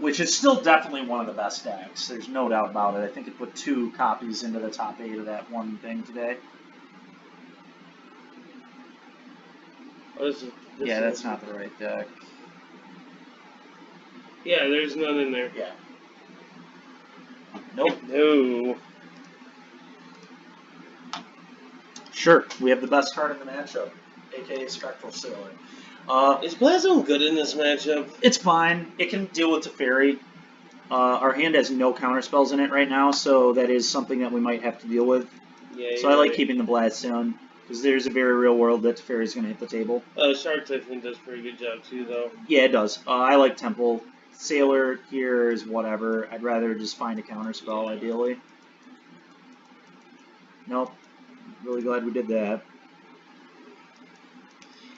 Which is still definitely one of the best decks. There's no doubt about it. I think it put 2 copies into the top 8 of that one thing today. Oh, yeah, that's not the right deck. Yeah, there's none in there. Yeah. Nope. No. Sure, we have the best card in the matchup, aka Spectral Sailor. Is Blazone good in this matchup? It's fine. It can deal with Teferi. Our hand has no counterspells in it right now, so that is something that we might have to deal with. Yeah. So I like keeping the Blazone, because there's a very real world that Teferi is going to hit the table. Shark Typhoon does a pretty good job too, though. Yeah, it does. I like Temple. Sailor here is whatever. I'd rather just find a counterspell, ideally. Nope. Really glad we did that.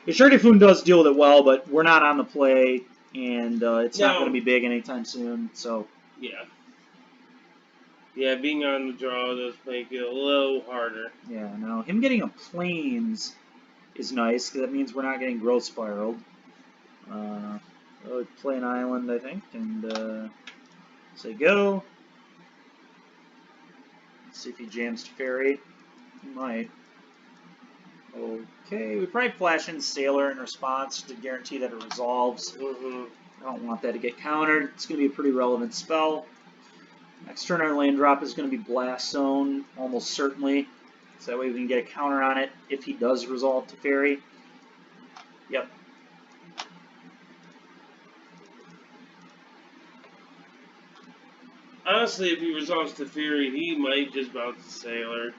The Shark Typhoon does deal with it well, but we're not on the play, and it's not going to be big anytime soon, so... Yeah. Yeah, being on the draw does make it a little harder. Yeah, no. Him getting a Plains is nice, because that means we're not getting Growth Spiraled. We'll play an island, I think, and say go. Let's see if he jams Teferi. He might. Okay, we probably flash in Sailor in response to guarantee that it resolves. I don't want that to get countered. It's going to be a pretty relevant spell. Next turn our land drop is going to be Blast Zone, almost certainly. So that way we can get a counter on it if he does resolve Teferi. Yep. Honestly, if he resolves Teferi, he might just bounce the Sailor.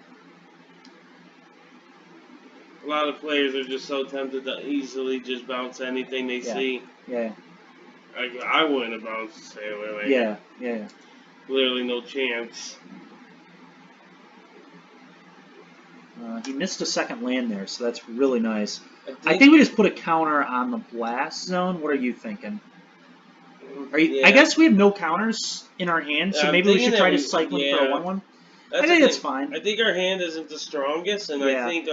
A lot of players are just so tempted to easily just bounce anything they see. Yeah. I wouldn't have bounced the Sailor. Like, Yeah. Literally no chance. He missed a second land there, so that's really nice. I think we just put a counter on the Blast Zone. What are you thinking? I guess we have no counters in our hand, so maybe we should try to cycle for a 1/1. I think that's fine. I think our hand isn't the strongest, and I think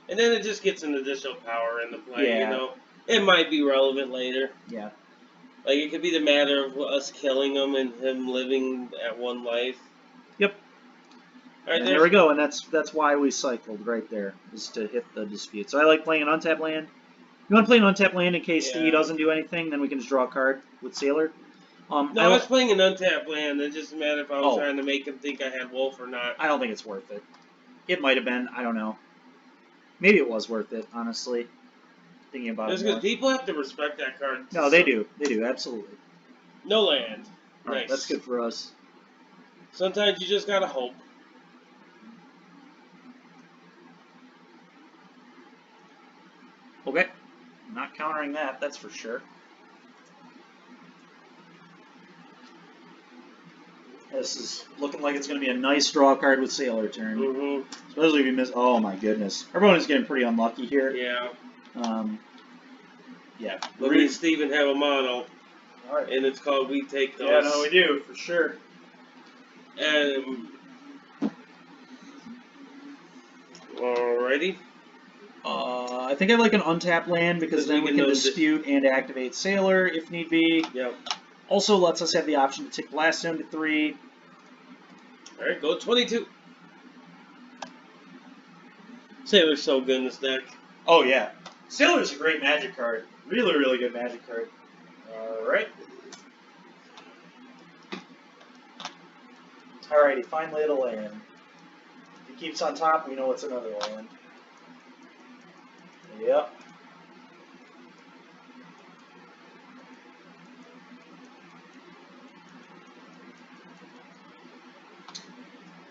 and then it just gets an additional power into play. You know, it might be relevant later. Yeah. Like it could be the matter of us killing him and him living at 1 life. Yep. All right, there we go, and that's why we cycled right there, is to hit the dispute. So I like playing an untapped land. You want to play an untapped land in case he doesn't do anything, then we can just draw a card with Sailor. No, I was playing an untapped land. It just mattered if I was trying to make him think I had Wolf or not. I don't think it's worth it. It might have been. I don't know. Maybe it was worth it, honestly. Thinking about it more. Because people have to respect that card. No, they do. They do, absolutely. No land. All right, that's good for us. Sometimes you just gotta hope. Okay. Not countering that, that's for sure. This is looking like it's going to be a nice draw card with Sailor turn. Especially if we miss... Oh my goodness. Our opponent's getting pretty unlucky here. Yeah. Yeah. But me and Steven have a mono. Alright. And it's called We Take Those. Yeah, no, we do, for sure. Alrighty. I think I like an untapped land because then we can dispute and activate Sailor if need be. Yep. Also lets us have the option to take Blast down to 3. Alright, go 22. Sailor's so good in this deck. Oh, yeah. Sailor's a great magic card. Really, really good magic card. Alright. Alrighty, find lay of the land. If he keeps on top, we know it's another land. Yep.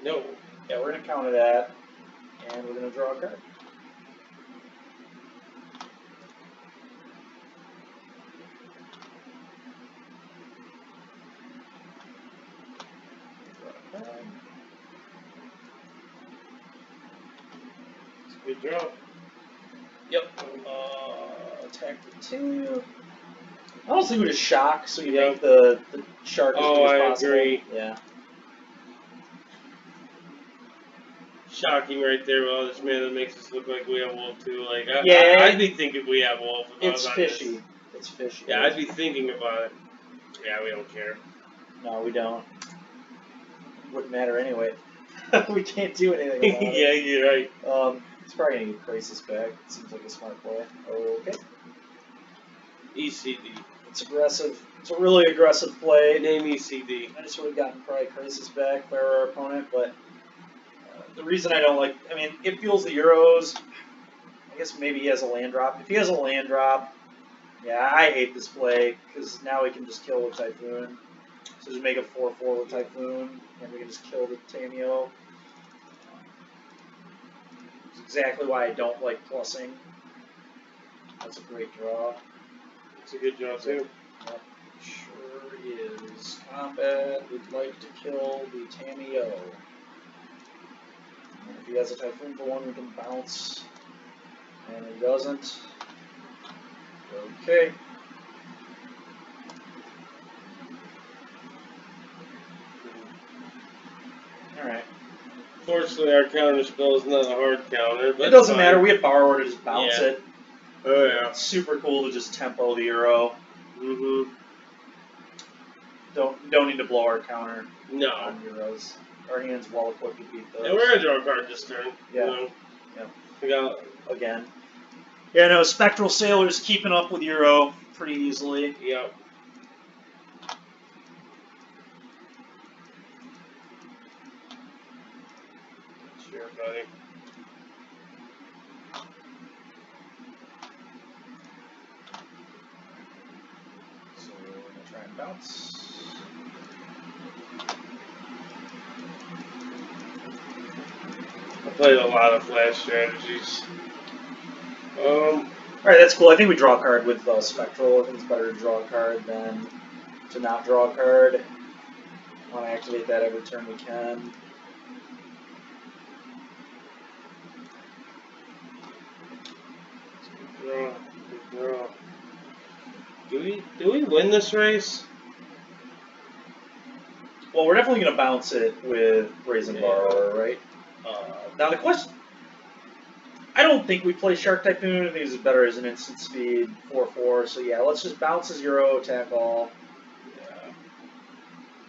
No. Yeah, we're going to counter that, and we're going to draw a card. It's a good draw. Yep. Attack the 2. I don't think we just shock, so you make the shark as big as possible. Agree. Yeah. Shocking right there with all this mana that makes us look like we have wolf too. Like I'd be thinking we have wolf. It's fishy. It's fishy. Yeah, I'd be thinking about it. Yeah, we don't care. No, we don't. Wouldn't matter anyway. We can't do anything about it. Yeah, you're right. It's probably gonna get Crisis back. Seems like a smart play. Okay. ECD. It's aggressive. It's a really aggressive play. Name ECD. I just would have gotten probably Crisis back by our opponent, but the reason I don't like, I mean, it fuels the Euros. I guess maybe he has a land drop. If he has a land drop, yeah, I hate this play because now we can just kill with Typhoon. So just make a 4/4 with Typhoon, and we can just kill the Tameo. It's exactly why I don't like plussing. That's a great draw. It's a good draw too. Yep, sure is. Combat, we'd like to kill the Tameo. And if he has a Typhoon for 1, we can bounce. And he doesn't. Okay. Alright. Fortunately, our counter spell is not a hard counter, but it doesn't matter. We have Borrower to just bounce it. Oh yeah. It's super cool to just tempo the Euro. Mm-hmm. Don't need to blow our counter No. on Euros. Our hand's well equipped to beat those. And we're gonna draw a card this turn. Yeah. You know? Yeah. We got again. Yeah, no, Spectral Sailor's keeping up with Euro pretty easily. Yep. Sure, buddy. So we're gonna try and bounce. I played a lot of Flash strategies. Alright, that's cool. I think we draw a card with Spectral. I think it's better to draw a card than to not draw a card. I want to activate that every turn we can. Good draw. Do we win this race? Well, we're definitely going to bounce it with Brazen Borrower, right? Now the question... I don't think we play Shark Typhoon. I think it's better as an instant speed 4/4. So yeah, let's just bounce his Euro, attack all. Yeah.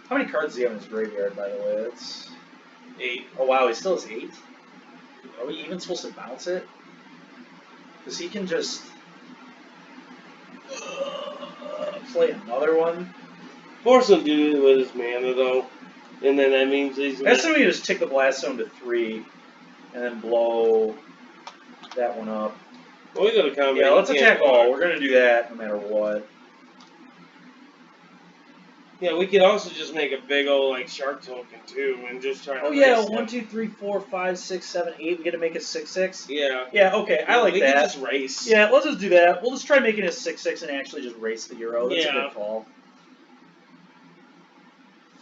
How many cards does he have in his graveyard, by the way? It's 8. Oh wow, he still has 8? Are we even supposed to bounce it? Because he can just play another one. Force him to do it with his mana though, and then that means he's. I assume we just tick the Blast Zone to 3, and then blow that one up. Well, we got to combat. Yeah, let's attack all. We're gonna do that no matter what. Yeah, we could also just make a big old like shark token too, and just try. Oh yeah, 1, 2, 3, 4, 5, 6, 7, 8. We get to make a 6/6. Yeah. Yeah. Okay, I like we that. Could just race. Yeah, let's just do that. We'll just try making a 6/6 and actually just race the Euro. That's a good call.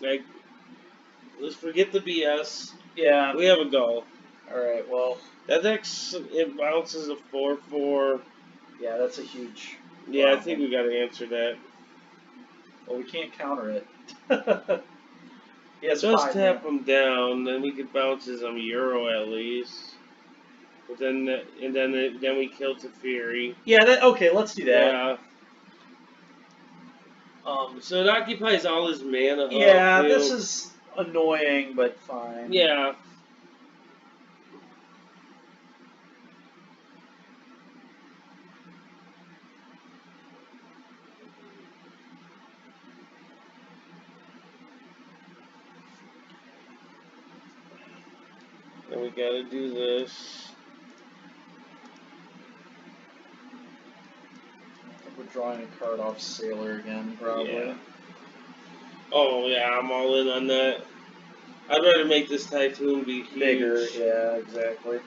Like, let's forget the BS. Yeah. We have a goal. All right. Well. That deck it bounces a 4/4. Yeah, that's a huge. Yeah, problem. I think we got to answer that. Well, we can't counter it. Yes, just tap him down, then we could bounce his Euro at least. But then we kill Teferi. Yeah. Okay. Let's do that. Yeah. So it occupies all his mana. Yeah, this is annoying, but fine. Yeah. And we gotta do this. We're drawing a card off Sailor again, probably. Yeah. Oh, yeah, I'm all in on that. I'd rather make this Typhoon be huge. Bigger, yeah, exactly.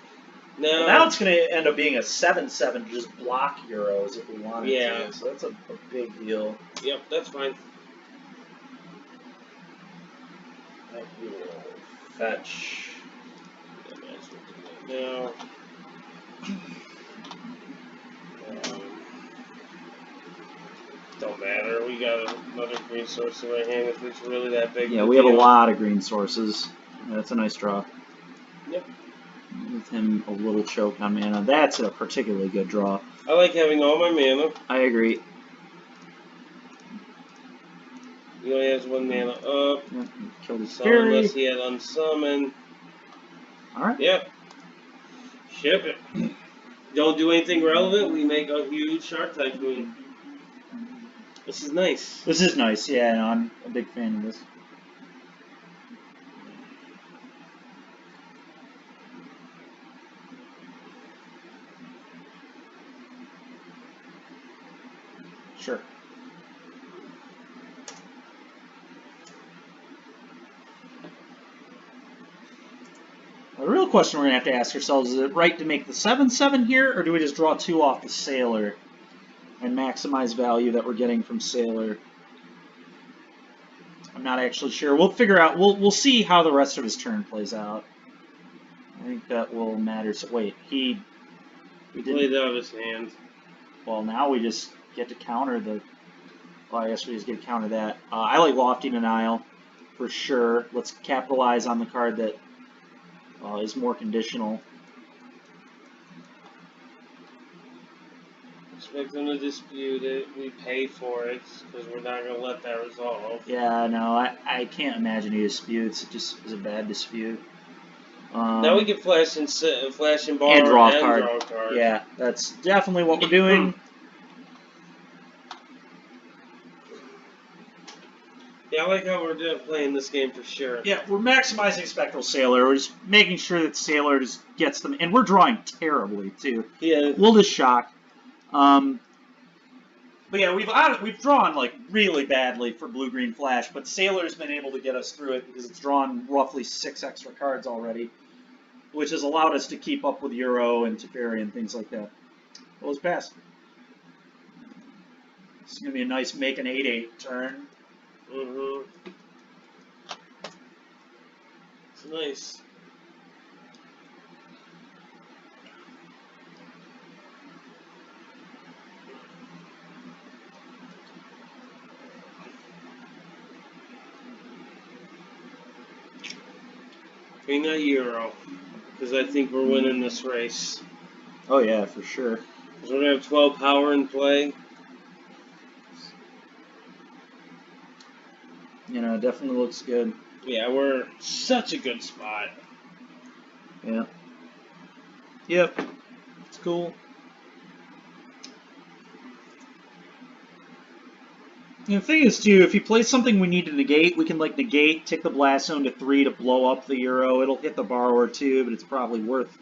No. Well, now it's going to end up being a 7/7 to just block Euros if we wanted Yeah. to. So that's a big deal. Yep, that's fine. That we will fetch. Now. Don't matter. We got another green source in our hand if it's really that big. Yeah, we have a lot of green sources. That's a nice draw. Yep. With him a little choke on mana. That's a particularly good draw. I like having all my mana. I agree. He only has 1 mana up. Yep. Killed his So Teferi. unless he had unsummon. Alright. Yep. Ship it. Don't do anything relevant, we make a huge Shark Typhoon. This is nice. This is nice, yeah, no, I'm a big fan of this. Sure. The real question we're going to have to ask ourselves, is it right to make the 7/7 here, or do we just draw 2 off the Sailor and maximize value that we're getting from Sailor? I'm not actually sure. We'll figure out, we'll see how the rest of his turn plays out. I think that will matter. So wait, we played out of his hand. Well, now we just get to counter the, well, I guess we just get to counter that. I like Lofty Denial, for sure. Let's capitalize on the card that is more conditional. Expect them to dispute it. We pay for it because we're not going to let that resolve. Yeah, no, I can't imagine he disputes. It just is a bad dispute. Now we can flash and borrow and draw a card. card. Yeah, that's definitely what we're doing. Yeah, I like how we're playing this game for sure. Yeah, we're maximizing Spectral Sailor. We're just making sure that Sailor just gets them. And we're drawing terribly, too. Yeah. We'll just shock. But yeah, we've drawn like really badly for Blue-Green Flash, but Sailor's been able to get us through it because it's drawn roughly 6 extra cards already, which has allowed us to keep up with Euro and Teferi and things like that. Well, it's passed. It's going to be a nice make an 8/8 turn. Mm-hmm. It's nice. Bring that Euro, because I think we're winning this race. Oh yeah, for sure. Because we're going to have 12 power in play. You know, it definitely looks good. Yeah, we're such a good spot. Yeah. Yep. It's cool. And the thing is, too, if he plays something we need to negate, we can, like, negate, tick the Blast Zone to 3 to blow up the Euro. It'll hit the Borrower, too, but it's probably worth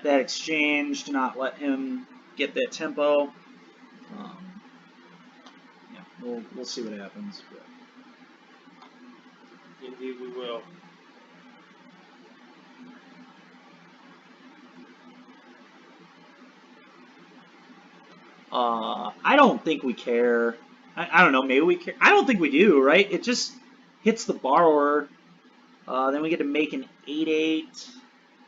that exchange to not let him get that tempo. Yeah, we'll see what happens. But. Indeed we will. I don't think we care. I don't know, maybe we care. I don't think we do, right? It just hits the Borrower. Then we get to make an 8/8.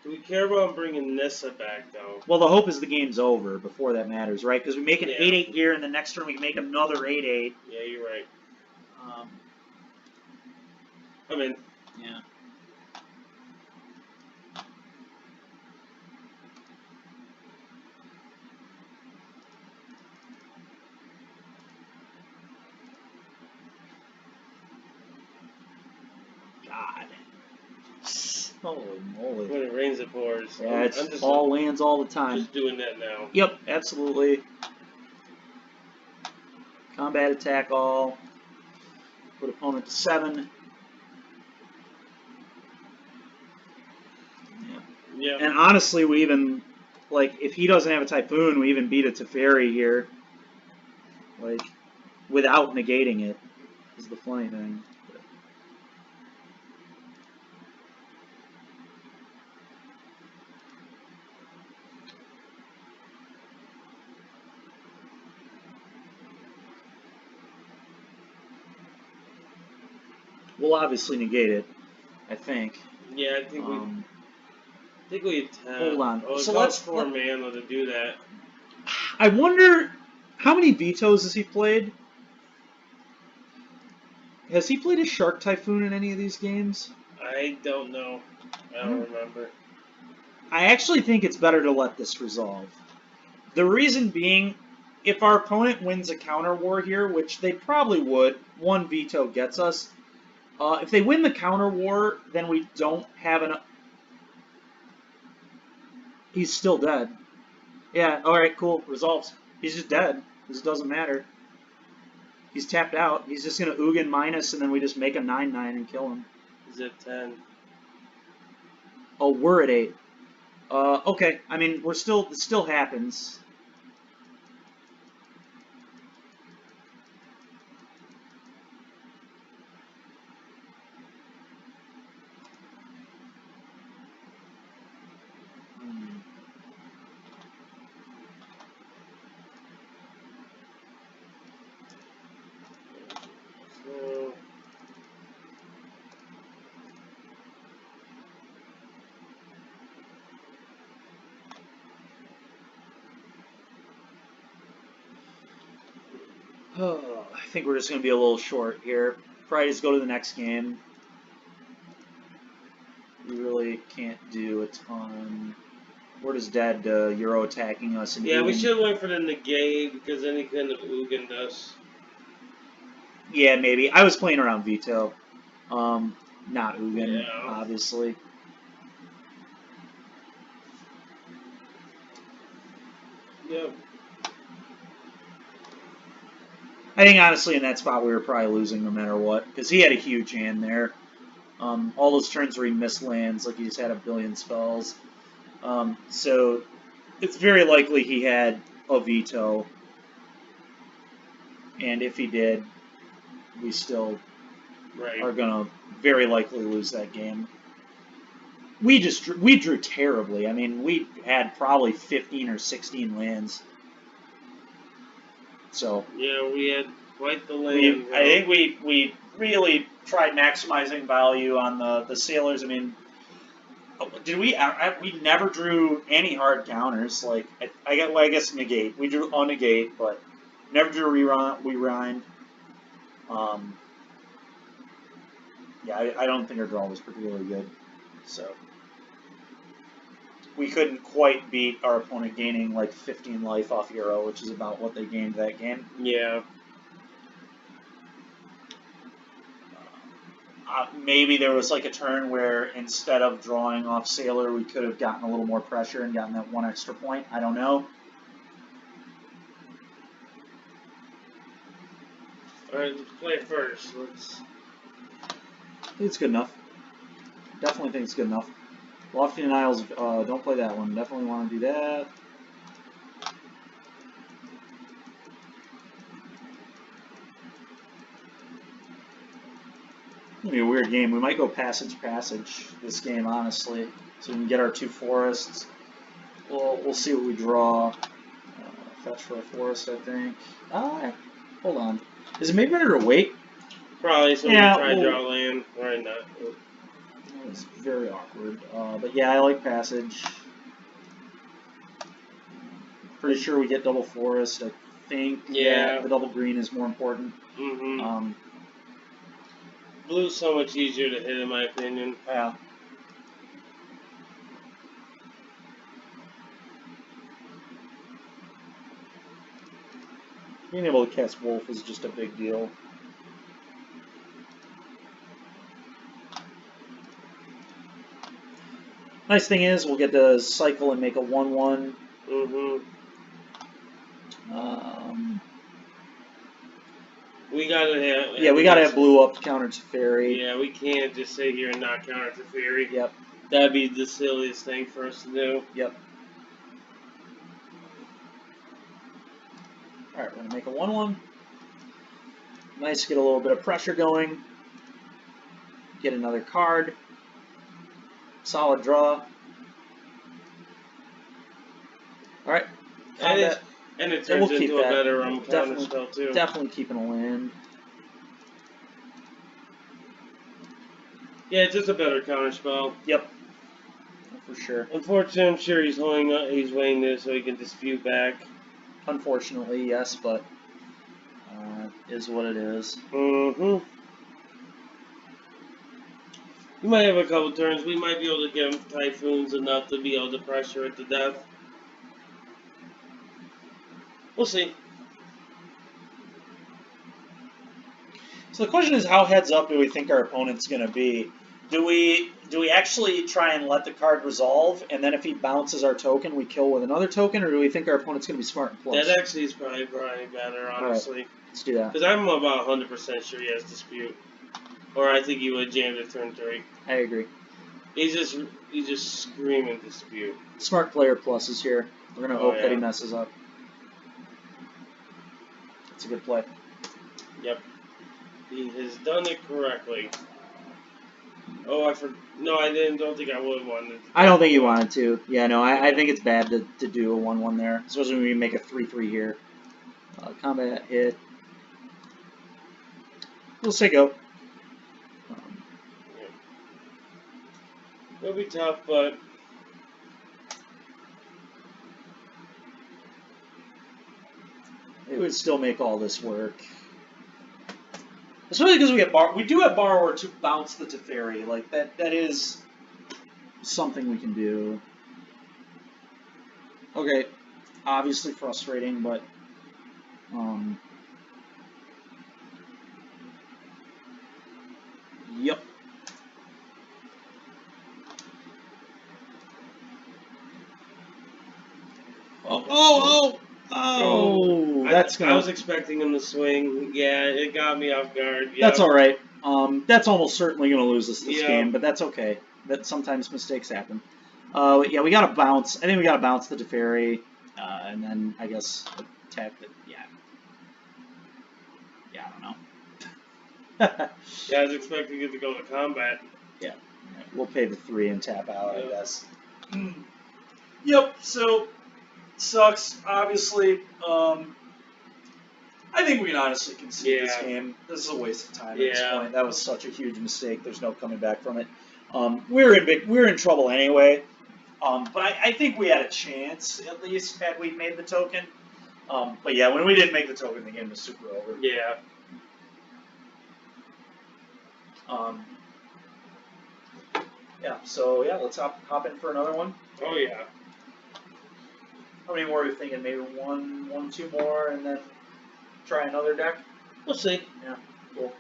Do we care about bringing Nissa back, though? Well, the hope is the game's over before that matters, right? Because we make an 8/8 here, and the next turn we can make another 8/8. Yeah, you're right. I'm in. Yeah. God. Holy moly. When it rains, it pours. Yeah, it's just all lands all the time. Just doing that now. Yep, absolutely. Combat attack all. Put opponent to 7. Yeah. Yeah. And honestly, we even, like, if he doesn't have a Typhoon, we even beat a Teferi here. Like, without negating it, is the funny thing. We'll obviously negate it, I think. Yeah, I think we Hold on. Oh, So it let's. costs 4 mana to do that. I wonder how many vetoes has he played? Has he played a Shark Typhoon in any of these games? I don't know. I don't remember. I actually think it's better to let this resolve. The reason being, if our opponent wins a counter war here, which they probably would, one veto gets us. If they win the counter war, then we don't have enough. He's still dead. Yeah, alright, cool. Resolves. He's just dead. This doesn't matter. He's tapped out. He's just going to Ugin minus, and then we just make a 9-9 and kill him. He's at 10. Oh, we're at 8. Okay. I mean, it still happens. I think we're just going to be a little short here. Probably just go to the next game. We really can't do a ton. We're just dead to Euro attacking us. And Yeah, we Ugin. should have went for the negate because then he couldn't have Ugin us. Yeah, maybe. I was playing around veto. Not Ugin, obviously. Yep. I think, honestly, in that spot, we were probably losing no matter what, because he had a huge hand there. All those turns where he missed lands, like he just had a billion spells. So it's very likely he had a veto. And if he did, we still are going to very likely lose that game. We drew terribly. I mean, we had probably 15 or 16 lands. So yeah, we had quite the land. I think we really tried maximizing value on the sailors. I mean, did we? We never drew any hard counters. Like I guess negate. We drew unnegate, but never drew rewind. Yeah, I don't think our draw was particularly good. So we couldn't quite beat our opponent gaining like 15 life off Euro, which is about what they gained that game. Yeah. Maybe there was like a turn where instead of drawing off Sailor, we could have gotten a little more pressure and gotten that one extra point. I don't know. Alright, let's play first. I think it's good enough. Definitely think it's good enough. Lofty and Isles, don't play that one. Definitely want to do that. It's going to be a weird game. We might go passage this game, honestly. So we can get our 2 forests. We'll see what we draw. Fetch for a forest, I think. Hold on. Is it maybe better to wait? Probably, so yeah, we try to draw land. Or not. It's very awkward. But yeah, I like passage. Pretty sure we get double forest. I think yeah, the double green is more important. Mm-hmm. Blue's so much easier to hit, in my opinion. Yeah. Being able to cast Wolf is just a big deal. Nice thing is, we'll get to cycle and make a 1/1. Mm-hmm. We gotta have. Yeah, we gotta have blue up to counter Teferi. Yeah, we can't just sit here and not counter Teferi. Yep. That'd be the silliest thing for us to do. Yep. Alright, we're going to make a 1-1. Nice to get a little bit of pressure going. Get another card. Solid draw. Alright. And it turns we'll into a better counter spell, too. Definitely keeping a land. Yeah, it's just a better counter spell. Yep. For sure. Unfortunately, I'm sure he's weighing this so he can dispute back. Unfortunately, yes, but is what it is. Mm-hmm. We might have a couple turns. We might be able to get him Typhoons enough to be able to pressure it to death. We'll see. So the question is, how heads up do we think our opponent's going to be? Do we actually try and let the card resolve, and then if he bounces our token, we kill with another token, or do we think our opponent's going to be smart and plus? That actually is probably better, honestly. Right. Let's do that. Because I'm about 100% sure he has dispute, or I think he would jam to turn 3. I agree. He's just screaming dispute. Smart player plus is here. We're going to hope that he messes up. It's a good play. Yep. He has done it correctly. Oh, no, I don't think I would want it. I don't think he wanted to. Yeah, no, I think it's bad to do a 1-1 there, especially when we make a 3-3 here. Combat hit. We'll say go. It'll be tough, but it would still make all this work. Especially because we do have Borrower to bounce the Teferi. Like, that is something we can do. Okay, obviously frustrating, but yep. Oh, that's I was expecting him to swing. Yeah, it got me off guard. Yep. That's all right. That's almost certainly going to lose us this game, but that's okay. That sometimes mistakes happen. Yeah, we got to bounce. I think we got to bounce the Teferi, and then I guess attack it. Yeah, I don't know. Yeah, I was expecting it to go to combat. Yeah, we'll pay the 3 and tap out, I guess. Yep. So sucks, obviously. I think we can honestly concede this game. This is a waste of time at this point. That was such a huge mistake. There's no coming back from it. We're in trouble anyway. But I think we had a chance, at least, had we made the token. But yeah, when we didn't make the token, the game was super over. Yeah. Yeah, so yeah, let's hop in for another one. Oh yeah. How many more are we thinking? Maybe one, 2 more, and then try another deck? We'll see. Yeah, cool.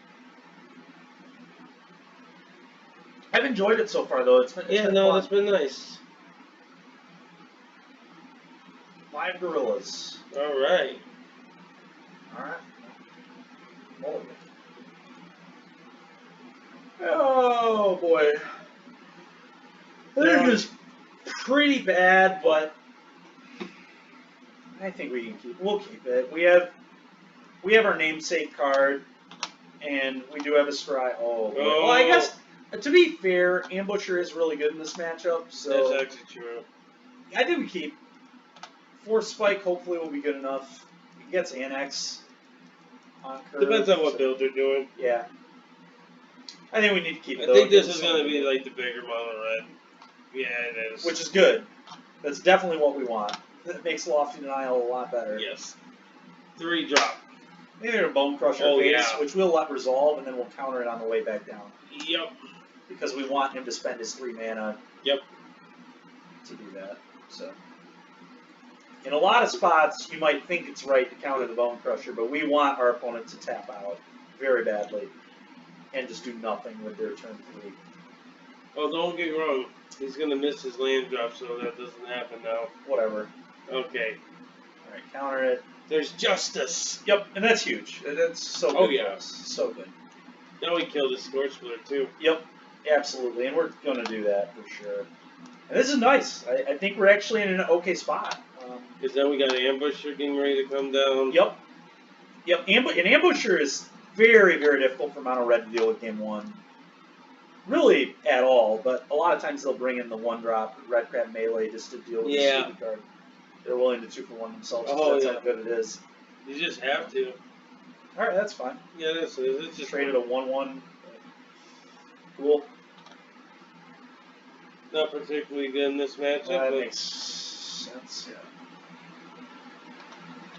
I've enjoyed it so far, though. It's been fun. It's been nice. 5 gorillas. All right. Mulligan. Oh boy. This is pretty bad, but I think we'll keep it. We have our namesake card, and we do have a scry. Oh, well, I guess to be fair, Ambusher is really good in this matchup. So that's actually true. I think we keep. Force Spike hopefully will be good enough. He gets Annex on curve. Depends on what build they're doing. Yeah. I think we need to keep it. I think this is going to be like the bigger mono red. Yeah, it is. Which is good. That's definitely what we want. That makes Lofty Denial a lot better. Yes. 3 drop. Maybe a Bone Crusher face, which we'll let resolve, and then we'll counter it on the way back down. Yep. Because we want him to spend his 3 mana. Yep. To do that. So, in a lot of spots, you might think it's right to counter the Bone Crusher, but we want our opponent to tap out very badly and just do nothing with their turn 3. Oh, don't get me wrong. He's going to miss his land drop, so that doesn't happen now. Whatever. Okay. Alright, counter it. There's justice. Yep, and that's huge. That's so good. Oh, yeah. So good. Now we killed the Scorch Splitter, too. Yep. Absolutely, and we're going to do that for sure. And this is nice. I think we're actually in an okay spot. Because then we got an ambusher getting ready to come down. Yep. Yep. An ambusher is very, very difficult for mono red to deal with game one. Really at all, but a lot of times they'll bring in the 1-drop red crab melee just to deal with the stupid card. They're willing to 2-for-1 themselves. That's how good it is. You just have to. All right, that's fine. Yeah, that's it. It's just traded a 1/1. Cool. Not particularly good in this matchup. That makes sense. Yeah.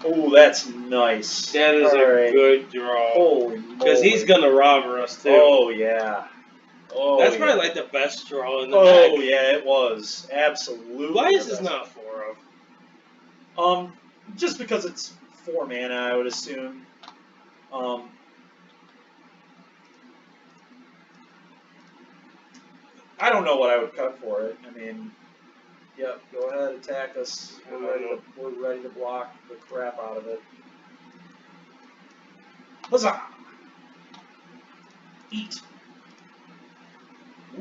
Oh, that's nice. That is a good draw. Holy moly. Because he's going to robber us, too. Oh, yeah. Oh, that's probably like the best draw in the deck. Oh, yeah, it was. Absolutely. Why is this not 4 of? Just because it's 4 mana, I would assume. I don't know what I would cut for it. I mean, yep, go ahead, attack us. We're ready to block the crap out of it. Huzzah! Eat.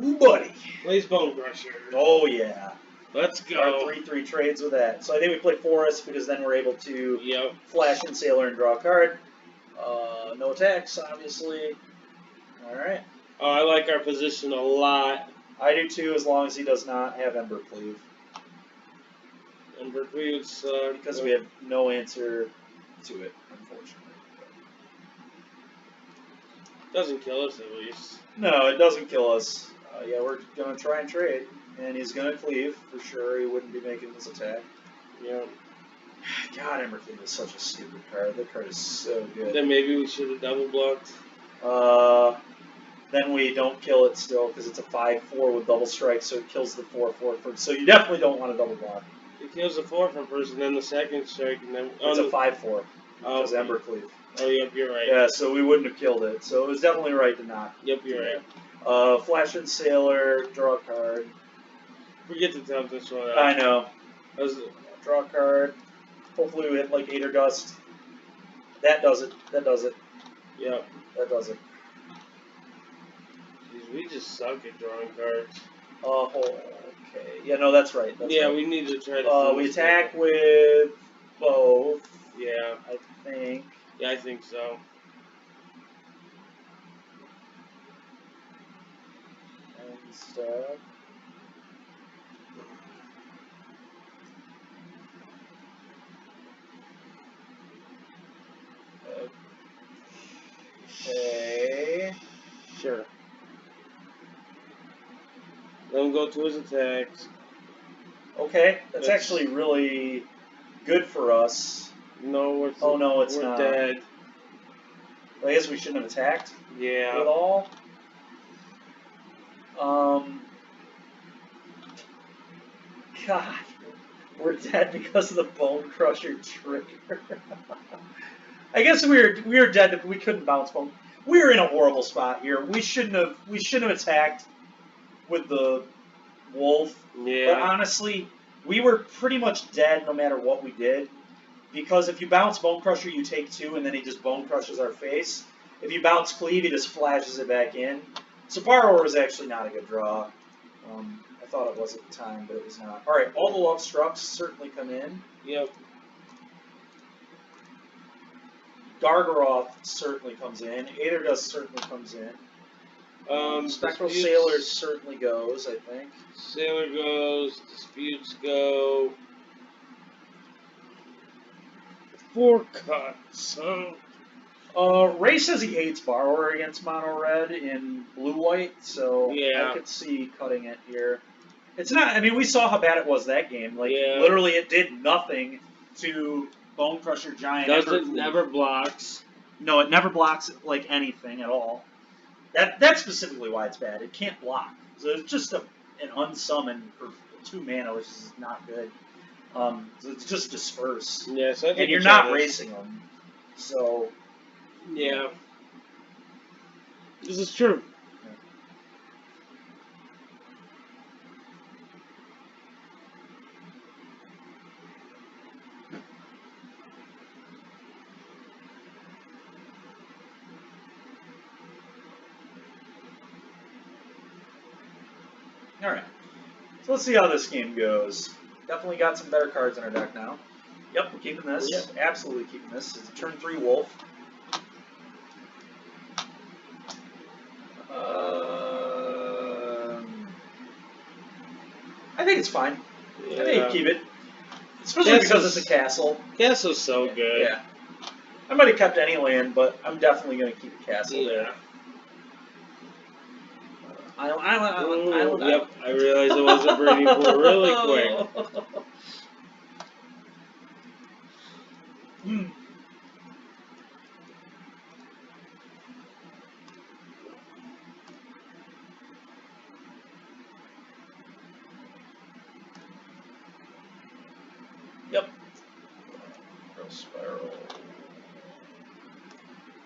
Ooh, buddy. Plays Bone Crusher. Oh, yeah. Let's go. Our 3/3 trades with that. So I think we play Forest because then we're able to flash in Sailor and draw a card. No attacks, obviously. Alright. Oh, I like our position a lot. I do too, as long as he does not have Ember Cleave. Ember Cleave would suck. Because we have no answer to it, unfortunately. Doesn't kill us, at least. No, it doesn't kill us. Yeah, we're going to try and trade. And he's going to cleave, for sure. He wouldn't be making this attack. Yeah. God, Ember Cleave is such a stupid card. That card is so good. Then maybe we should have double blocked. Then we don't kill it still, because it's a 5/4 with double strike, so it kills the 4/4 first. So you definitely don't want to double block. It kills the 4 from first, and then the second strike, and then... It's a 5/4, because Ember Cleave. Oh, yep, you're right. Yeah, so we wouldn't have killed it. So it was definitely right to not. Yep, you're right. Flash and Sailor, draw a card. Forget to tap this one out. I know. Draw a card. Hopefully we hit like Aether Gust. That does it. That does it. Yep. That does it. Jeez, we just suck at drawing cards. Okay. Yeah, no, that's right. That's right. We need to try to... we attack with both. Yeah. I think. Yeah, I think so. And stuff. Okay. Sure. Let him go to his attacks. Okay, that's actually really good for us. No, it's not. We're dead. Well, I guess we shouldn't have attacked. Yeah. At all. God, we're dead because of the Bone Crusher trigger. I guess we were dead, but we couldn't bounce bone. We were in a horrible spot here. We shouldn't have attacked with the wolf. Yeah. But honestly, we were pretty much dead no matter what we did. Because if you bounce Bone Crusher, you take 2, and then he just Bone Crushes our face. If you bounce Cleave, he just flashes it back in. So Borrower was actually not a good draw. I thought it was at the time, but it was not. Alright, all the Love Strucks certainly come in. Yep. Gargaroth certainly comes in. Aether Gust certainly comes in. Spectral Sailor certainly goes, I think. Sailor goes. Disputes go. 4 cuts. Ray says he hates Borrower against Mono Red in Blue-White, so I could see cutting it here. It's not, I mean, we saw how bad it was that game. Like, literally it did nothing to Bone Crusher Giant. Never blocks. No, it never blocks, like, anything at all. That's specifically why it's bad. It can't block. So it's just an unsummon for 2 mana, which is not good. So it's just disperse. Yeah, so I think and you're not racing them. So... Yeah. This is true. All right. So let's see how this game goes. Definitely got some better cards in our deck now. Yep, we're keeping this. Yep. Absolutely keeping this. It's a turn 3 Wolf. I think it's fine. Yeah. I think you keep it. Especially because it's a castle. Castle's so good. Yeah. I might have kept any land, but I'm definitely going to keep a castle Yeah. there. Island. Yep, I realized it was a breeding pool really quick. Yep. Real spiral.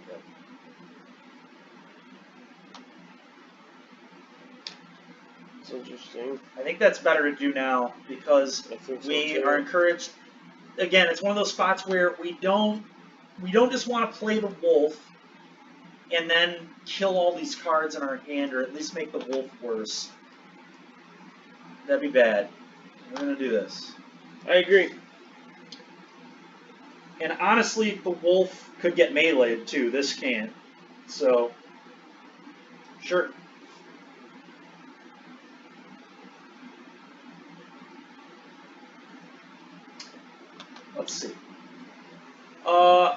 Yep. It's interesting. I think that's better to do now because we are encouraged. Again, it's one of those spots where we don't just want to play the wolf and then kill all these cards in our hand, or at least make the wolf worse. That'd be bad. We're gonna do this. I agree. And honestly, the wolf could get meleeed too. This can't. So, sure. Let's see.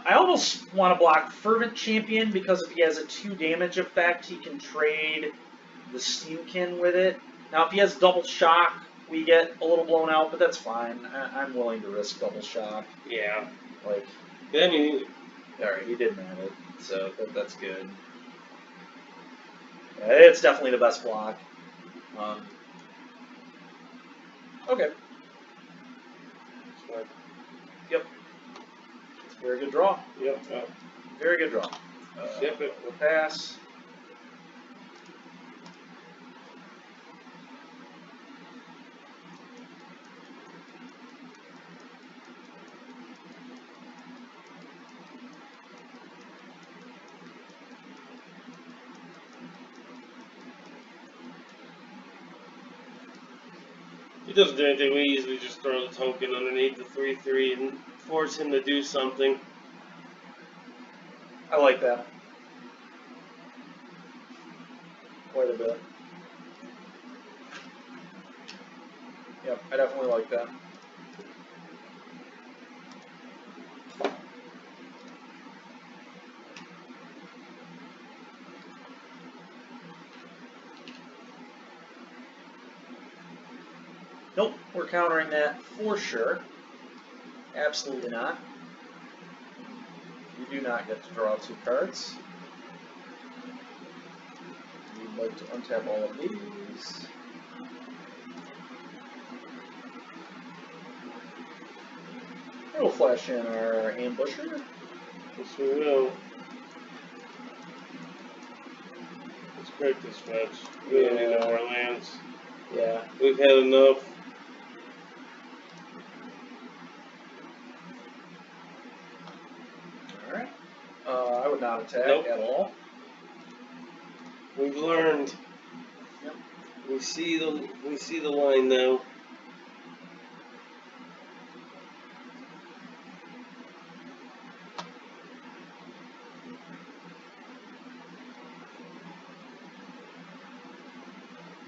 I almost want to block Fervent Champion because if he has a 2 damage effect, he can trade the Steamkin with it. Now, if he has double shock, we get a little blown out, but that's fine. I'm willing to risk double shock. Yeah. Like, I mean, alright, he didn't have it, so that's good. Yeah, it's definitely the best block. Okay. Yep. It's a very good draw. Yep. Very good draw. Ship it. We'll pass. He doesn't do anything. We usually just throw the token underneath the 3/3 and force him to do something. I like that. Quite a bit. Yep, I definitely like that. Nope, we're countering that for sure. Absolutely not. You do not get to draw 2 cards. We'd like to untap all of these. We'll flash in our ambusher. Yes, we will. Let's break this fetch. We don't need no more lands. Yeah. We've had enough. Alright. I would not attack at all. We've learned. Yep. We see the line now.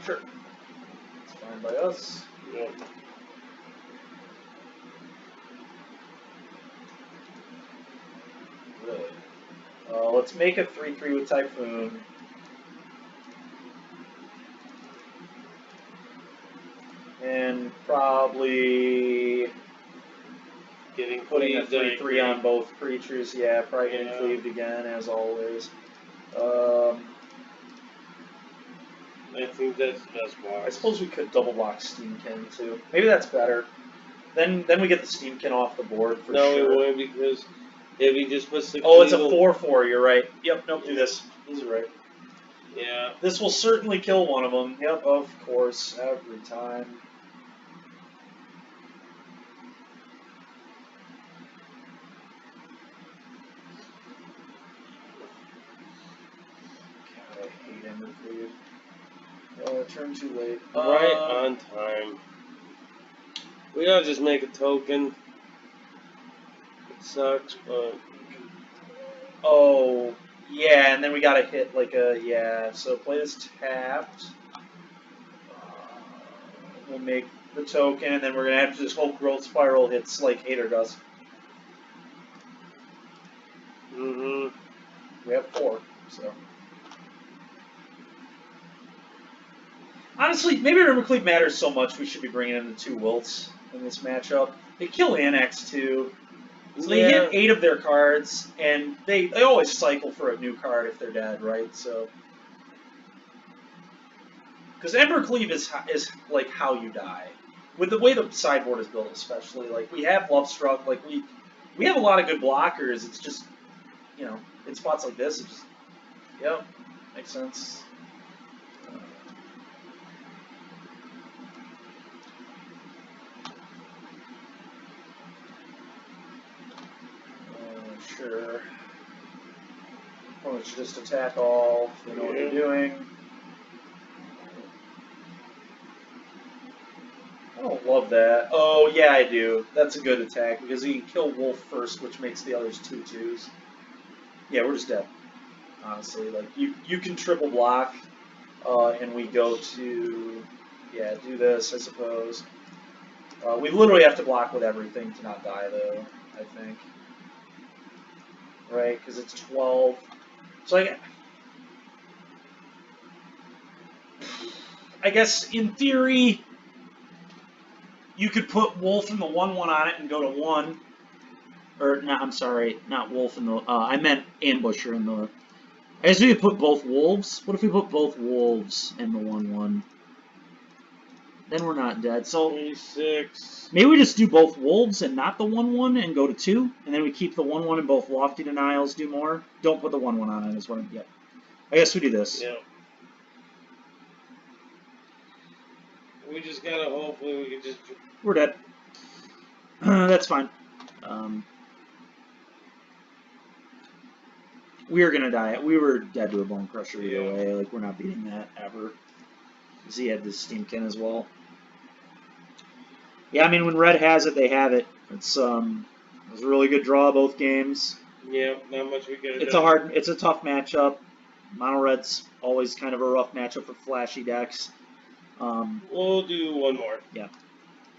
Sure. It's fine by us. Yep. Really. Let's make a 3/3 with Typhoon. And probably putting a 3/3 on both creatures. Yeah, probably getting cleaved again, as always. I think that's the best block. I suppose we could double block Steamkin too. Maybe that's better. Then we get the Steamkin off the board for sure. No, we won't because if he just puts the it's a 4/4. You're right. Yep. Nope. Do this. He's right. Yeah. This will certainly kill one of them. Yep. Of course. Every time. God, I hate Ember Cleave. But turn too late. Right on time. We gotta just make a token. It sucks, but... Oh, yeah, and then we gotta hit like a, yeah, so play this tapped. We'll make the token, and then we're gonna have to just hope Growth Spiral hits like Hater does. Mm-hmm. We have 4, so. Honestly, maybe Embercleave matters so much we should be bringing in the 2 Wilts in this matchup. They kill Annex too. So they hit 8 of their cards, and they always cycle for a new card if they're dead, right? So, because Embercleave is like how you die, with the way the sideboard is built, especially. Like we have Lovestruck, like we have a lot of good blockers. It's just, you know, in spots like this, it just, yep, makes sense. Sure. Opponents should just attack all if they know what they're doing. I don't love that. Oh, yeah, I do. That's a good attack because he can kill Wolf first, which makes the others 2/2s. Yeah, we're just dead. Honestly, like you can triple block, and we go to, yeah, do this, I suppose. We literally have to block with everything to not die, though, I think. Right, because it's 12. So I guess, in theory, you could put Wolf in the 1/1 on it and go to 1. Or, no, I'm sorry, not Wolf in the, I meant Ambusher in the, I guess we could put both Wolves. What if we put both Wolves in the 1/1? Then we're not dead. So 26. Maybe we just do both Wolves and not the 1/1 and go to 2, and then we keep the 1/1 and both Lofty Denials do more. Don't put the 1/1 on it. Is what I'm. Yeah. I guess we do this. Yeah. We just gotta hopefully we can just. We're dead. That's fine. We are gonna die. We were dead to a Bone Crusher either way. Like we're not beating that ever. He had this Steamkin as well. Yeah, I mean when Red has it, they have it. It was a really good draw both games. Yeah, not much we could. It's a tough matchup. Mono Red's always kind of a rough matchup for flashy decks. We'll do one more. Yeah,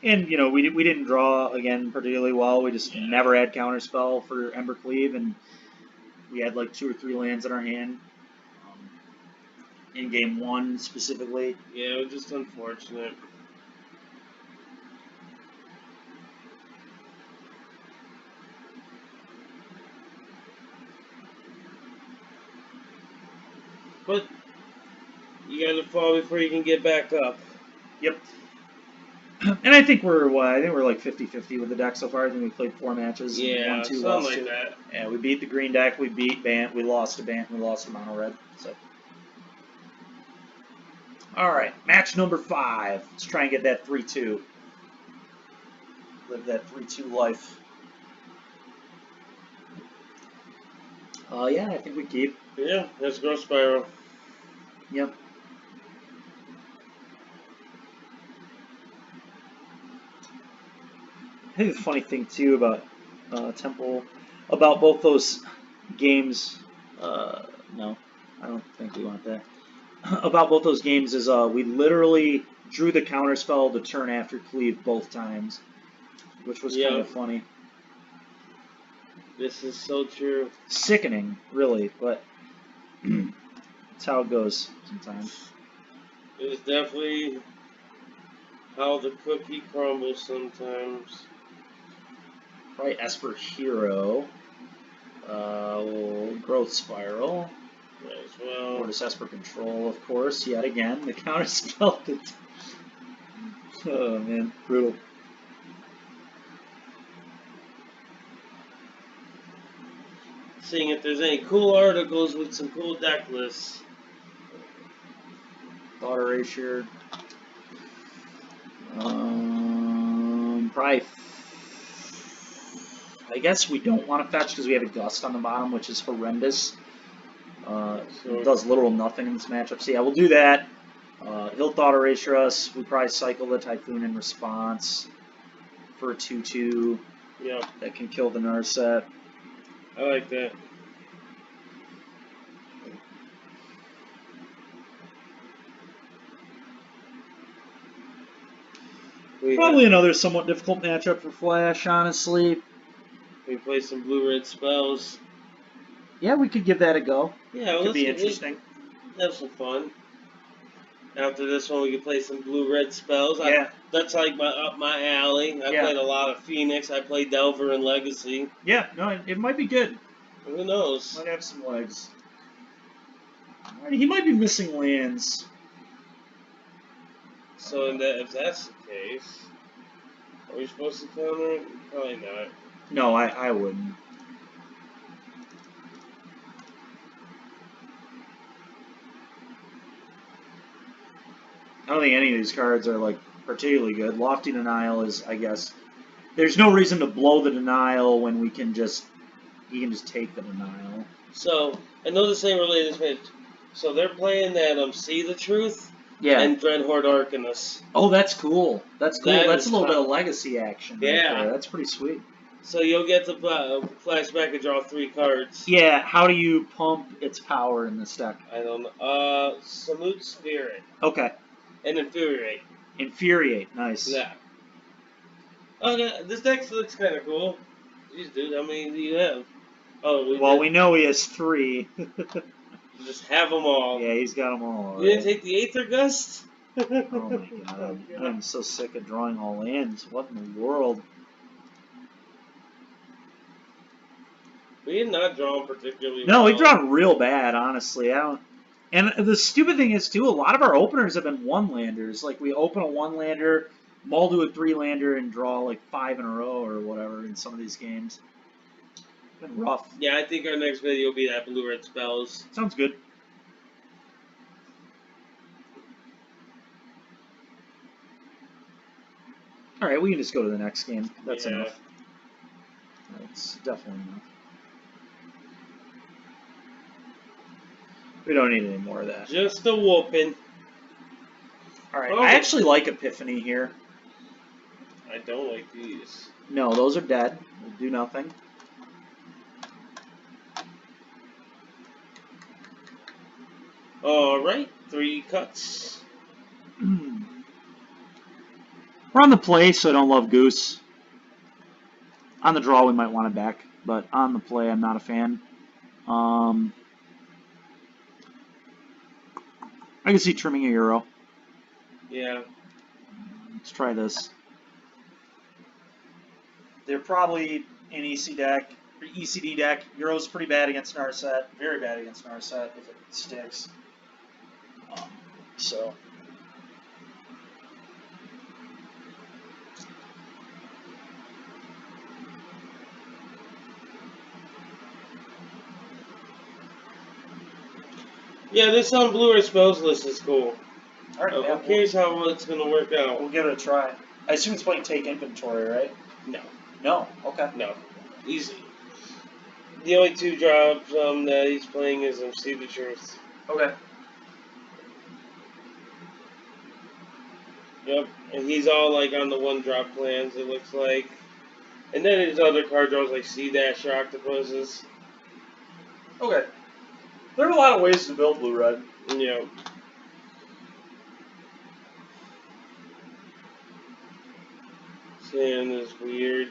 and you know we didn't draw again particularly well. We just never had Counterspell for Embercleave, and we had like 2 or 3 lands in our hand. In game 1 specifically. Yeah, it was just unfortunate. But you gotta fall before you can get back up. Yep. And I think we're like 50-50 with the deck so far. I think we played 4 matches. Yeah, 1, 2, something lost like 2. that. Yeah, we beat the green deck. We beat Bant. We lost to Bant. We lost to Mono Red. So. All right, match number 5. Let's try and get that 3-2. Live that 3-2 life. Yeah, I think we keep. Yeah, let's go Spiral. Yep. I think the funny thing too about Temple, about both those games. No, I don't think we want that. About both those games is we literally drew the counterspell the turn after Cleave both times, which was kind of funny. This is so true. Sickening, really, but it's how it goes sometimes. It is definitely how the cookie crumbles sometimes. Right, Esper Hero. Growth Spiral. Might as well. Or just Esper Control, of course, yet again. The counterspell. Oh, man. Brutal. Seeing if there's any cool articles with some cool deck lists. Thought Erasure. Probably. I guess we don't want to fetch because we have a Gust on the bottom, which is horrendous. It does little or nothing in this matchup. So yeah, we'll do that. He'll Thought Erasure us. We probably cycle the Typhoon in response for a 2/2. Yep. That can kill the Narset. I like that. Probably another somewhat difficult matchup for Flash, honestly. We play some blue-red spells. Yeah, we could give that a go. Yeah, could be interesting. Have some fun. After this one, we can play some blue-red spells. Yeah. That's like up my alley. I played a lot of Phoenix. I played Delver and Legacy. Yeah, no, it might be good. Who knows? Might have some legs. He might be missing lands. So if that's the case, are we supposed to counter it? Probably not. No, I wouldn't. I don't think any of these cards are like particularly good. Lofty Denial is, I guess, there's no reason to blow the denial when he can just take the denial. So I know this ain't related to this. So they're playing that See the Truth. Yeah. And Dreadhorde Arcanus. Oh, that's cool. That's cool. That's a little bit of legacy action. Yeah. Right there. That's pretty sweet. So you'll get to flashback and draw 3 cards. Yeah. How do you pump its power in this deck? I don't know. Salute Spirit. Okay. And Infuriate. Infuriate. Nice. Yeah. Okay, this deck looks kind of cool. Jeez, dude, how many do you have? Oh, we know he has 3. Just have them all. Yeah, he's got them all. You didn't take the Aether Gust? Oh my god. I'm so sick of drawing all lands. What in the world? We did not draw them particularly No, well. we drawn real bad, honestly. I don't. And the stupid thing is, too, a lot of our openers have been 1-landers. Like, we open a 1-lander, mull to a 3-lander, and draw, like, 5 in a row or whatever in some of these games. It's been rough. Yeah, I think our next video will be that blue-red spells. Sounds good. Alright, we can just go to the next game. That's enough. That's definitely enough. We don't need any more of that. Just a whooping. Alright, I actually like Epiphany here. I don't like these. No, those are dead. We'll do nothing. Alright, 3 cuts. We're on the play, so I don't love Goose. On the draw, we might want it back, but on the play, I'm not a fan. I can see trimming a Euro. Yeah. Let's try this. They're probably an EC deck, or ECD deck. Euro's pretty bad against Narset. Very bad against Narset if it sticks. So. Yeah, this on Blue-ray Spells list is cool. Alright, I'm curious how it's going to work out. We'll give it a try. I assume it's playing Take Inventory, right? No. No? Okay. No. The only 2 drops that he's playing is See the Truth. Okay. Yep, and he's all like on the 1-drop plans, it looks like. And then his other card draws like C-Dash or Octopuses. Okay. There are a lot of ways to build blue-red. Yeah. Sand is weird.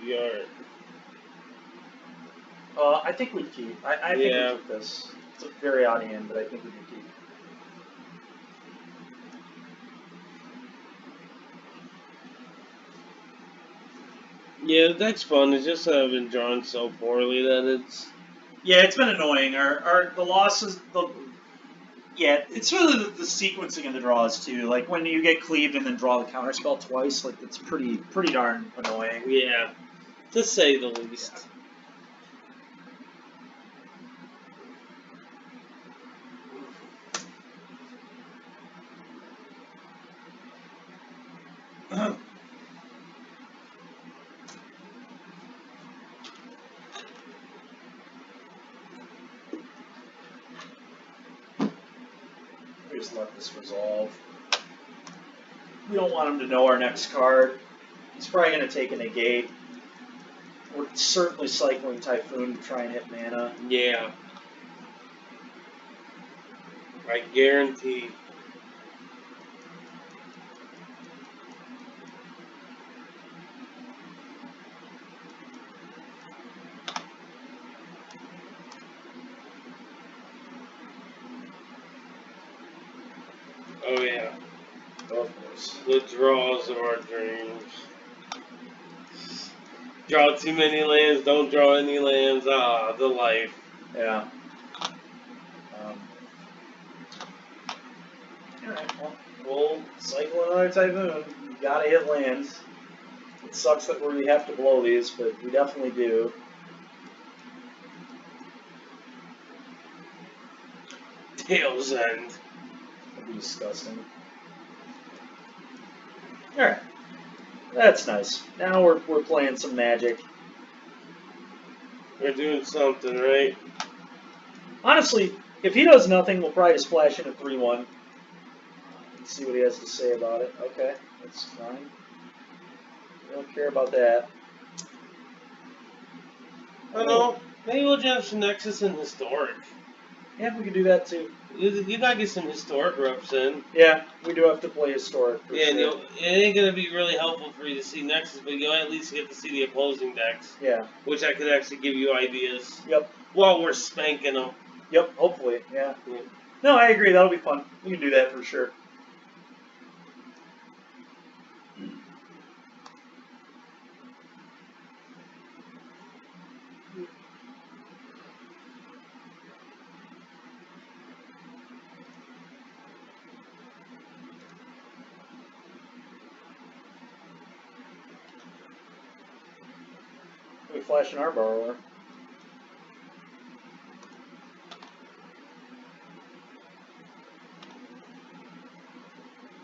Yard. I think we'd keep. I think we'd keep this. It's a very odd hand, but I think we'd keep. Yeah, the deck's fun. It's just I've been drawn so poorly that it's. Yeah, it's been annoying. The losses. Yeah, it's really the sequencing of the draws too. Like when you get cleaved and then draw the counterspell twice, like it's pretty darn annoying. Yeah, to say the least. Yeah. just let this resolve. We don't want him to know our next card. He's probably going to take a negate. We're certainly cycling Typhoon to try and hit mana. Yeah. I guarantee. Oh yeah. Oh, of course. The draws of our dreams. Draw too many lands, don't draw any lands. Ah, the life. Yeah. Alright, well, we'll cycle another Typhoon. You gotta hit lands. It sucks that we have to blow these, but we definitely do. Tail's End. That'd be disgusting. Alright. That's nice. Now we're playing some Magic. We're doing something, right? Honestly, if he does nothing, we'll probably just flash in a 3-1. Let's see what he has to say about it. Okay, that's fine. We don't care about that. I don't know. Maybe we'll have some Nexus and Historic. Yeah, we can do that too. You gotta get some Historic reps in. Yeah, we do have to play Historic. Yeah, sure. it ain't gonna be really helpful for you to see Nexus, but you'll at least get to see the opposing decks. Yeah. Which I could actually give you ideas. Yep. While we're spanking them. Yep, hopefully, yeah. No, I agree, that'll be fun. We can do that for sure. We flash in our borrower.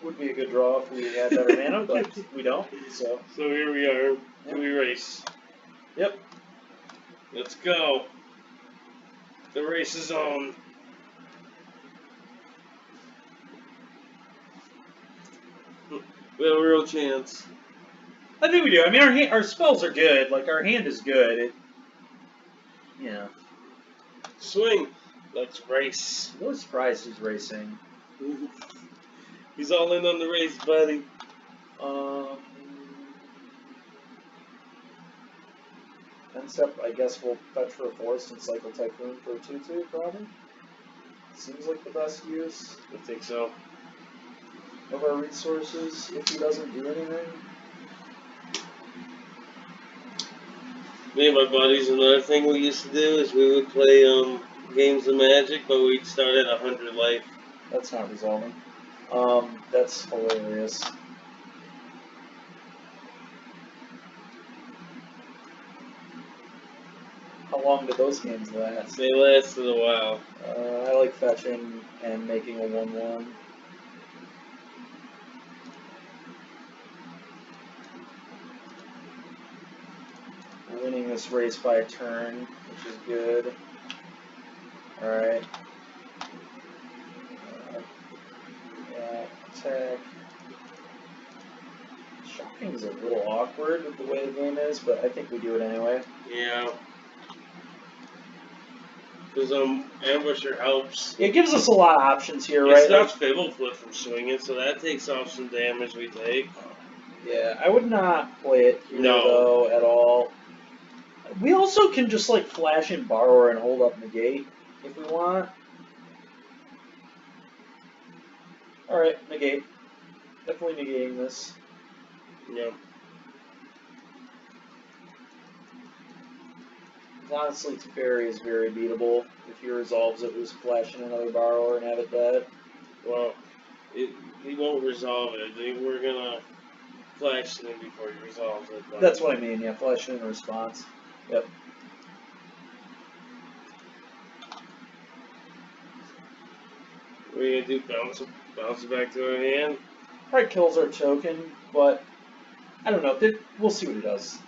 Would be a good draw if we had better mana, but we don't. So here we are. Yep. We race. Yep. Let's go. The race is on. We have a real chance. I think we do. I mean, our spells are good. Like, our hand is good. Yeah. Swing. Let's race. I'm really surprised he's racing. He's all in on the race, buddy. End step, I guess we'll fetch for a forest and cycle Typhoon for a 2-2, probably. Seems like the best use I think so. of our resources if he doesn't do anything. Me and my buddies, another thing we used to do is we would play games of Magic, but we'd start at 100 life. That's not resolving. That's hilarious. How long did those games last? They lasted a while. I like fetching and making a 1-1. Winning this race by a turn, which is good. Alright. Yeah, attack. Shocking is a little awkward with the way the game is, but I think we do it anyway. Yeah. Because Ambusher helps. It gives us a lot of options here, It right? stops Fibbleflip from swinging, so that takes off some damage we take. Yeah, I would not play it here, though, at all. We also can just, like, flash in Borrower and hold up Negate if we want. Alright, Negate. Definitely negating this. Yep. Honestly, Teferi is very beatable. If he resolves it, we just flash in another Borrower and have it dead. Well, he won't resolve it. We're gonna flash it in before he resolves it. But That's what I mean, yeah, flash in response. Yep. what are you gonna do? Bounce it back to our hand? Probably kills our token, but I don't know. We'll see what he does.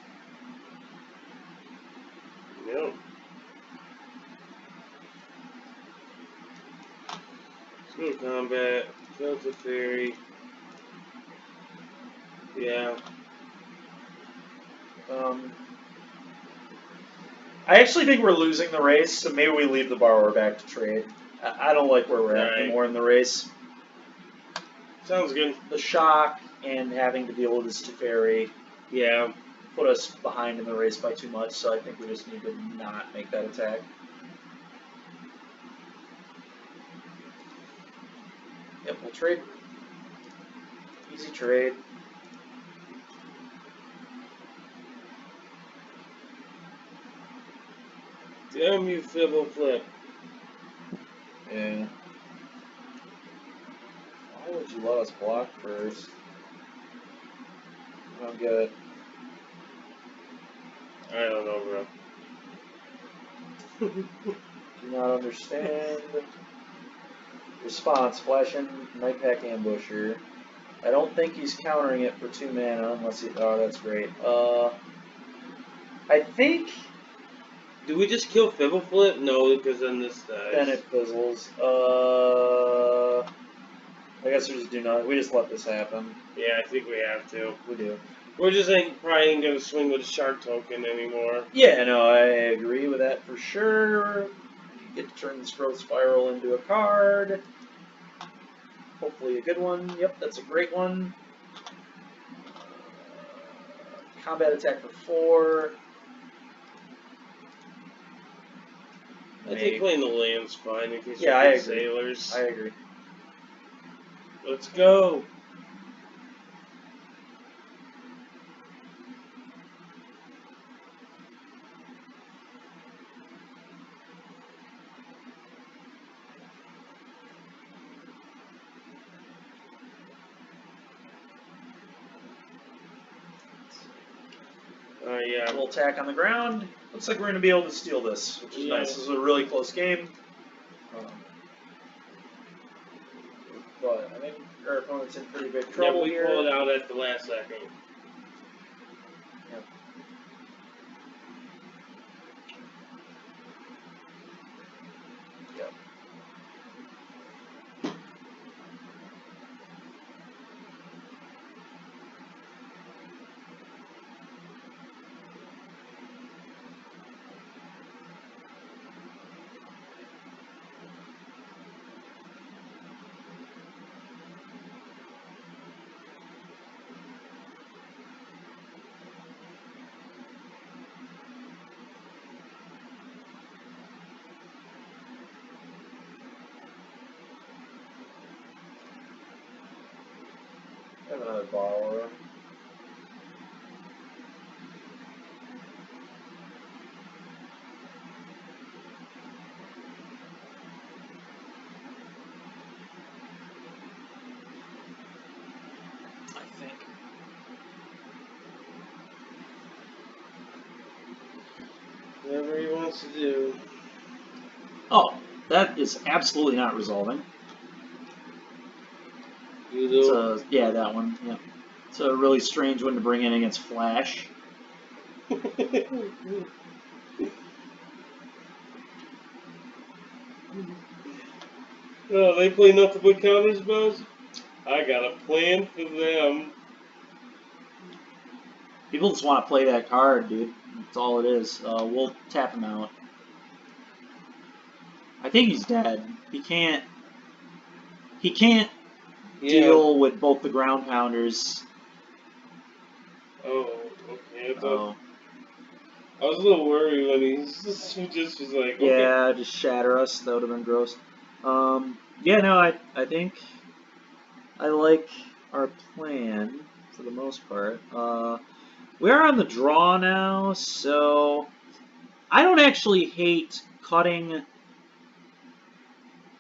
Yep. Kill combat. Kill Teferi. Yeah. I actually think we're losing the race, so maybe we leave the borrower back to trade. I don't like where we're at anymore in the race. Sounds good. The shock and having to deal with this Teferi, Yeah, put us behind in the race by too much, so I think we just need to not make that attack. Yep, we'll trade. Easy trade. damn you, Fibble Flip. Yeah. Why would you let us block first? I don't get it. I don't know, bro. Do not understand. Response, Flash and Night Pack Ambusher. I don't think he's countering it for 2 mana unless he... Oh, that's great. I think... Do we just kill Fibble Flip? No, because then this dies. Then it fizzles. I guess we just do not... We just let this happen. Yeah, I think we have to. We do. We're just probably ain't gonna swing with a shark token anymore. Yeah, no, I agree with that for sure. You get to turn this Growth Spiral into a card. Hopefully a good one. Yep, that's a great one. Combat attack for 4. I think playing the land's fine in case Yeah, I agree. Sailors. I agree. Let's go. Yeah. We'll attack on the ground. Looks like we're going to be able to steal this, which is nice. This is a really close game. But I think our opponent's in pretty big trouble here. We pulled out at the last second. Yep. Yep. I have another borrower. I think. Whatever he wants to do. Oh, that is absolutely not resolving. Yeah, that one. Yeah. It's a really strange one to bring in against Flash. Oh, they play nothing but counters, Buzz? I got a plan for them. People just want to play that card, dude. That's all it is. We'll tap him out. I think he's dead. He can't deal with both the ground pounders. Oh, okay. I was a little worried when he just was like, okay. Yeah, just shatter us. That would have been gross. Yeah, no, I think I like our plan for the most part. We are on the draw now, so I don't actually hate cutting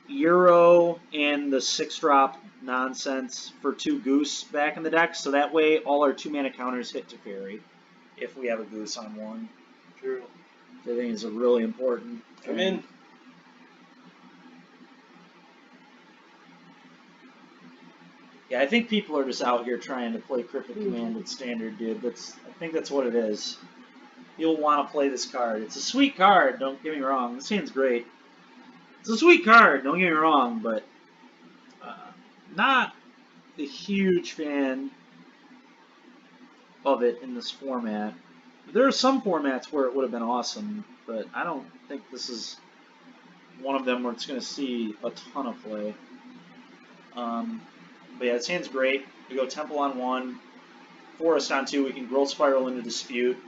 Euro and the 6-drop nonsense for 2 Goose back in the deck, so that way all our 2-mana counters hit Teferi if we have a Goose on one. True. I think it's a really important thing. I'm in. Yeah, I think people are just out here trying to play Cryptic Command at standard, dude. I think that's what it is. You'll want to play this card. It's a sweet card, don't get me wrong. This hand's great. It's a sweet card, don't get me wrong, but not a huge fan of it in this format. There are some formats where it would have been awesome, but I don't think this is one of them where it's going to see a ton of play. But yeah, this hand's great. We go Temple on 1, Forest on 2. We can Growth Spiral into Dispute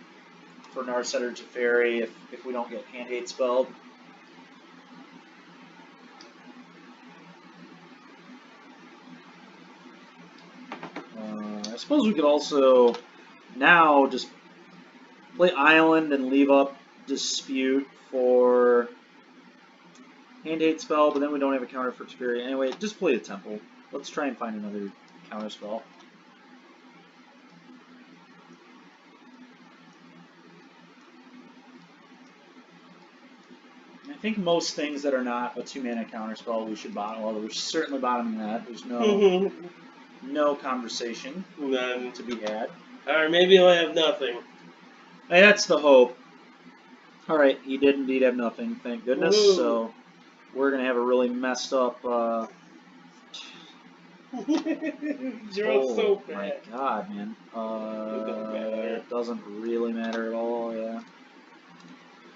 for Narset or Teferi if we don't get Hand Hate spelled. I suppose we could also now just play Island and leave up Dispute for Hand Hate spell, but then we don't have a counter for Teferi. Anyway, just play the Temple. Let's try and find another counter spell. I think most things that are not a 2-mana counter spell we should bottom. Well, we're certainly bottoming that. There's no conversation None to be had. Or maybe I'll have nothing. Hey, that's the hope. Alright, he did indeed have nothing, thank goodness. Woo. So we're going to have a really messed up... Zero's so bad. My god, man. It doesn't really matter at all, yeah.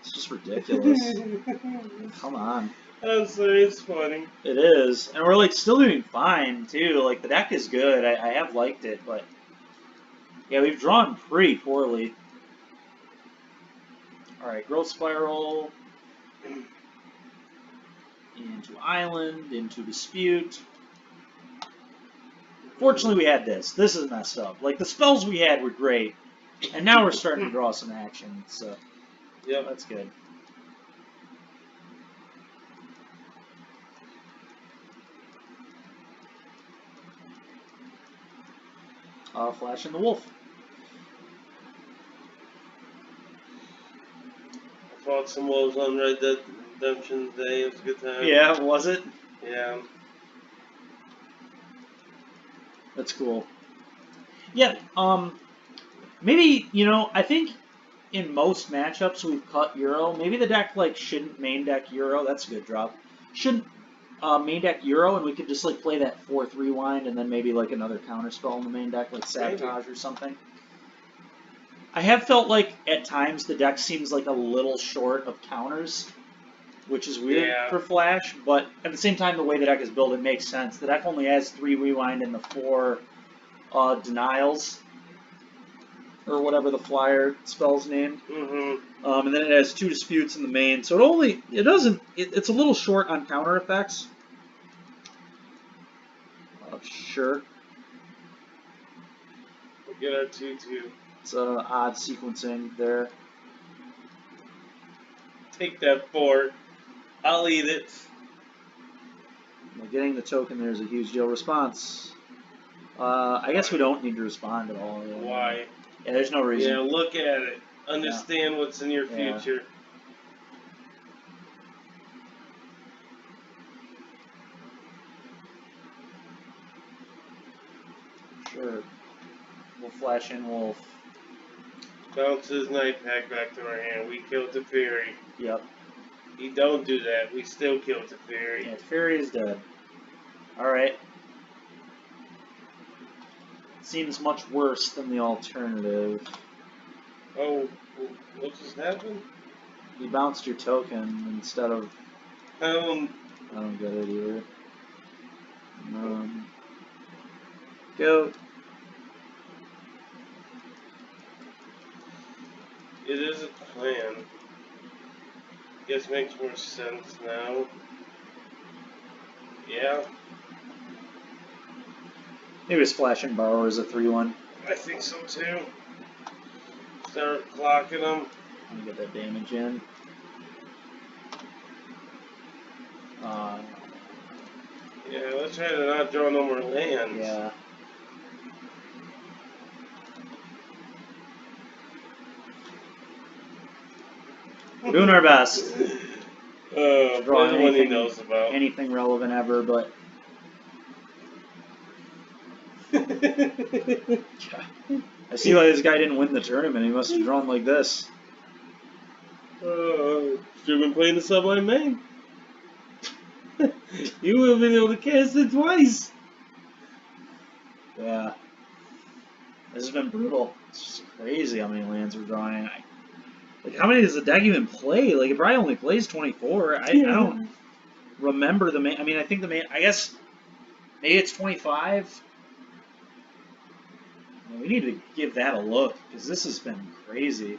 It's just ridiculous. Come on. I'm sorry, it's funny. It is. And we're, like, still doing fine, too. Like, the deck is good. I have liked it, but... Yeah, we've drawn pretty poorly. Alright, Growth Spiral. Into Island. Into Dispute. Fortunately, we had this. This is messed up. Like, the spells we had were great. And now we're starting to draw some action, so... Yeah, that's good. Flash and the Wolf. I fought some wolves on Red Dead Redemption today. It was a good time. Yeah, was it? Yeah. That's cool. Yeah, maybe, you know, I think in most matchups we've cut Euro. Maybe the deck, like, shouldn't main deck Euro. That's a good drop. Shouldn't main deck Euro, and we could just, like, play that 4th Rewind and then maybe, like, another counter spell in the main deck, like Sabotage or something. I have felt like, at times, the deck seems, like, a little short of counters, which is weird for Flash, but at the same time, the way the deck is built, it makes sense. The deck only has 3 Rewind and the 4 Denials, or whatever the flyer spell's named. And then it has 2 Disputes in the main, so it's a little short on counter effects. Sure. We'll get our 2-2. It's odd sequencing there. Take that 4. I'll eat it. Getting the token there is a huge deal. Response. I guess we don't need to respond at all. Yeah. Why? Yeah, there's no reason. Yeah, look at it. Understand what's in your future. Sure. We'll flash in Wolf. Bounces Night Pack back to our hand. We kill Teferi. Yep. You don't do that. We still kill Teferi. Yeah, Teferi is dead. Alright. Seems much worse than the alternative. Oh, what just happened? You bounced your token instead of... I don't get it either. Go. It is a plan. Guess makes more sense now. Yeah. Maybe Splash and Borrower is a 3-1. I think so too. Start clocking them. Let me get that damage in. Yeah, let's try to not draw no more lands. Yeah. We're doing our best. Draw anything he knows about. Anything relevant ever, but... I see why this guy didn't win the tournament. He must have drawn like this. You've been playing the Sublime main. You would have been able to cast it twice. Yeah. This has been brutal. It's just crazy how many lands we're drawing. Like, how many does the deck even play? Like, it probably only plays 24. I don't remember the main. I mean, I think the main. I guess maybe it's 25. We need to give that a look because this has been crazy.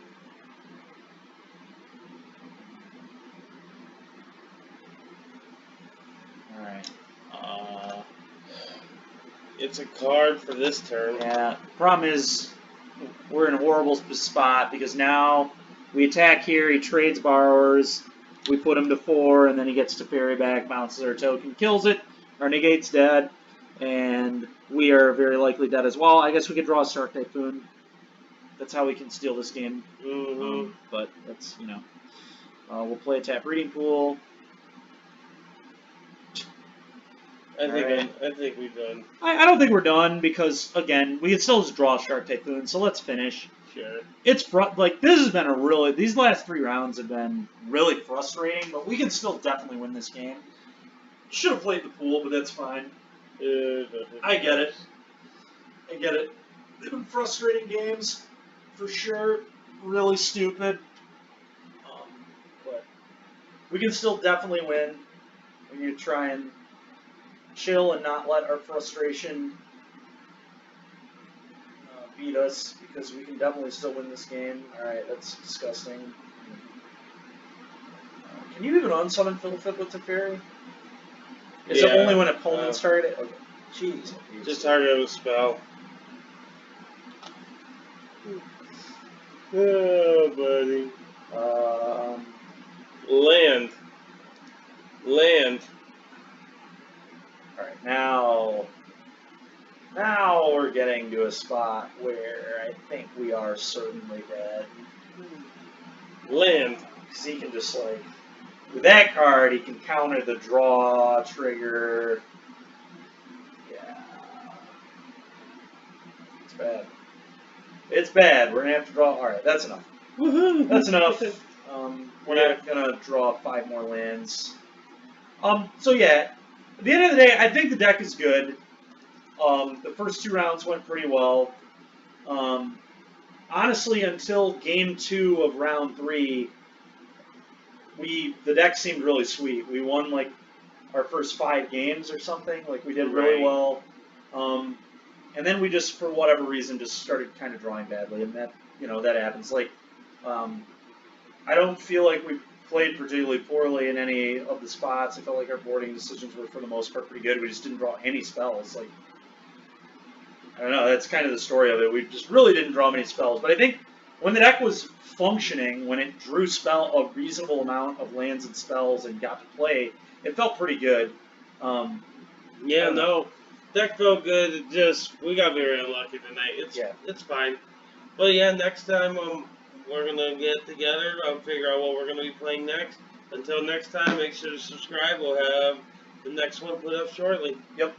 All right. It's a card for this turn. Yeah. Problem is, we're in a horrible spot because now we attack here. He trades borrowers. We put him to 4, and then he gets Teferi back, bounces our token, kills it. Our negate's dead, and we are very likely dead as well. I guess we could draw a Shark Typhoon. That's how we can steal this game. But that's, you know. We'll play a tap reading pool. I think we're done. I don't think we're done because, again, we can still just draw a Shark Typhoon, so let's finish. Sure. It's like, this has been a really, these last 3 rounds have been really frustrating, but we can still definitely win this game. Should have played the pool, but that's fine. I get it. They've been frustrating games, for sure. Really stupid. But we can still definitely win. We need to try and chill and not let our frustration beat us, because we can definitely still win this game. Alright, that's disgusting. Can you even unsummon Philifit with Teferi? Is it only when opponents target it? Okay. Jeez. Just target a spell. Oh, buddy. Land. Alright, now we're getting to a spot where I think we are certainly dead. Land. Because he can just, like, with that card, he can counter the draw trigger. Yeah. It's bad. It's bad. We're going to have to draw. Alright, that's enough. Woohoo! That's enough. We're not going to draw 5 more lands. So yeah, at the end of the day, I think the deck is good. The first 2 rounds went pretty well. Honestly, until game 2 of round 3, the deck seemed really sweet. We won like our first 5 games or something. Like, we did really well. And then we just, for whatever reason, just started kind of drawing badly, and that, you know, that happens. Like, I don't feel like we played particularly poorly in any of the spots. I felt like our boarding decisions were, for the most part, pretty good. We just didn't draw any spells. Like, I don't know, that's kind of the story of it. We just really didn't draw many spells. But I think when the deck was functioning, when it drew a reasonable amount of lands and spells and got to play, it felt pretty good. Yeah, no. Deck felt good. It just, we got very unlucky tonight. It's fine. But yeah, next time we're going to get together, figure out what we're going to be playing next. Until next time, make sure to subscribe. We'll have the next one put up shortly. Yep.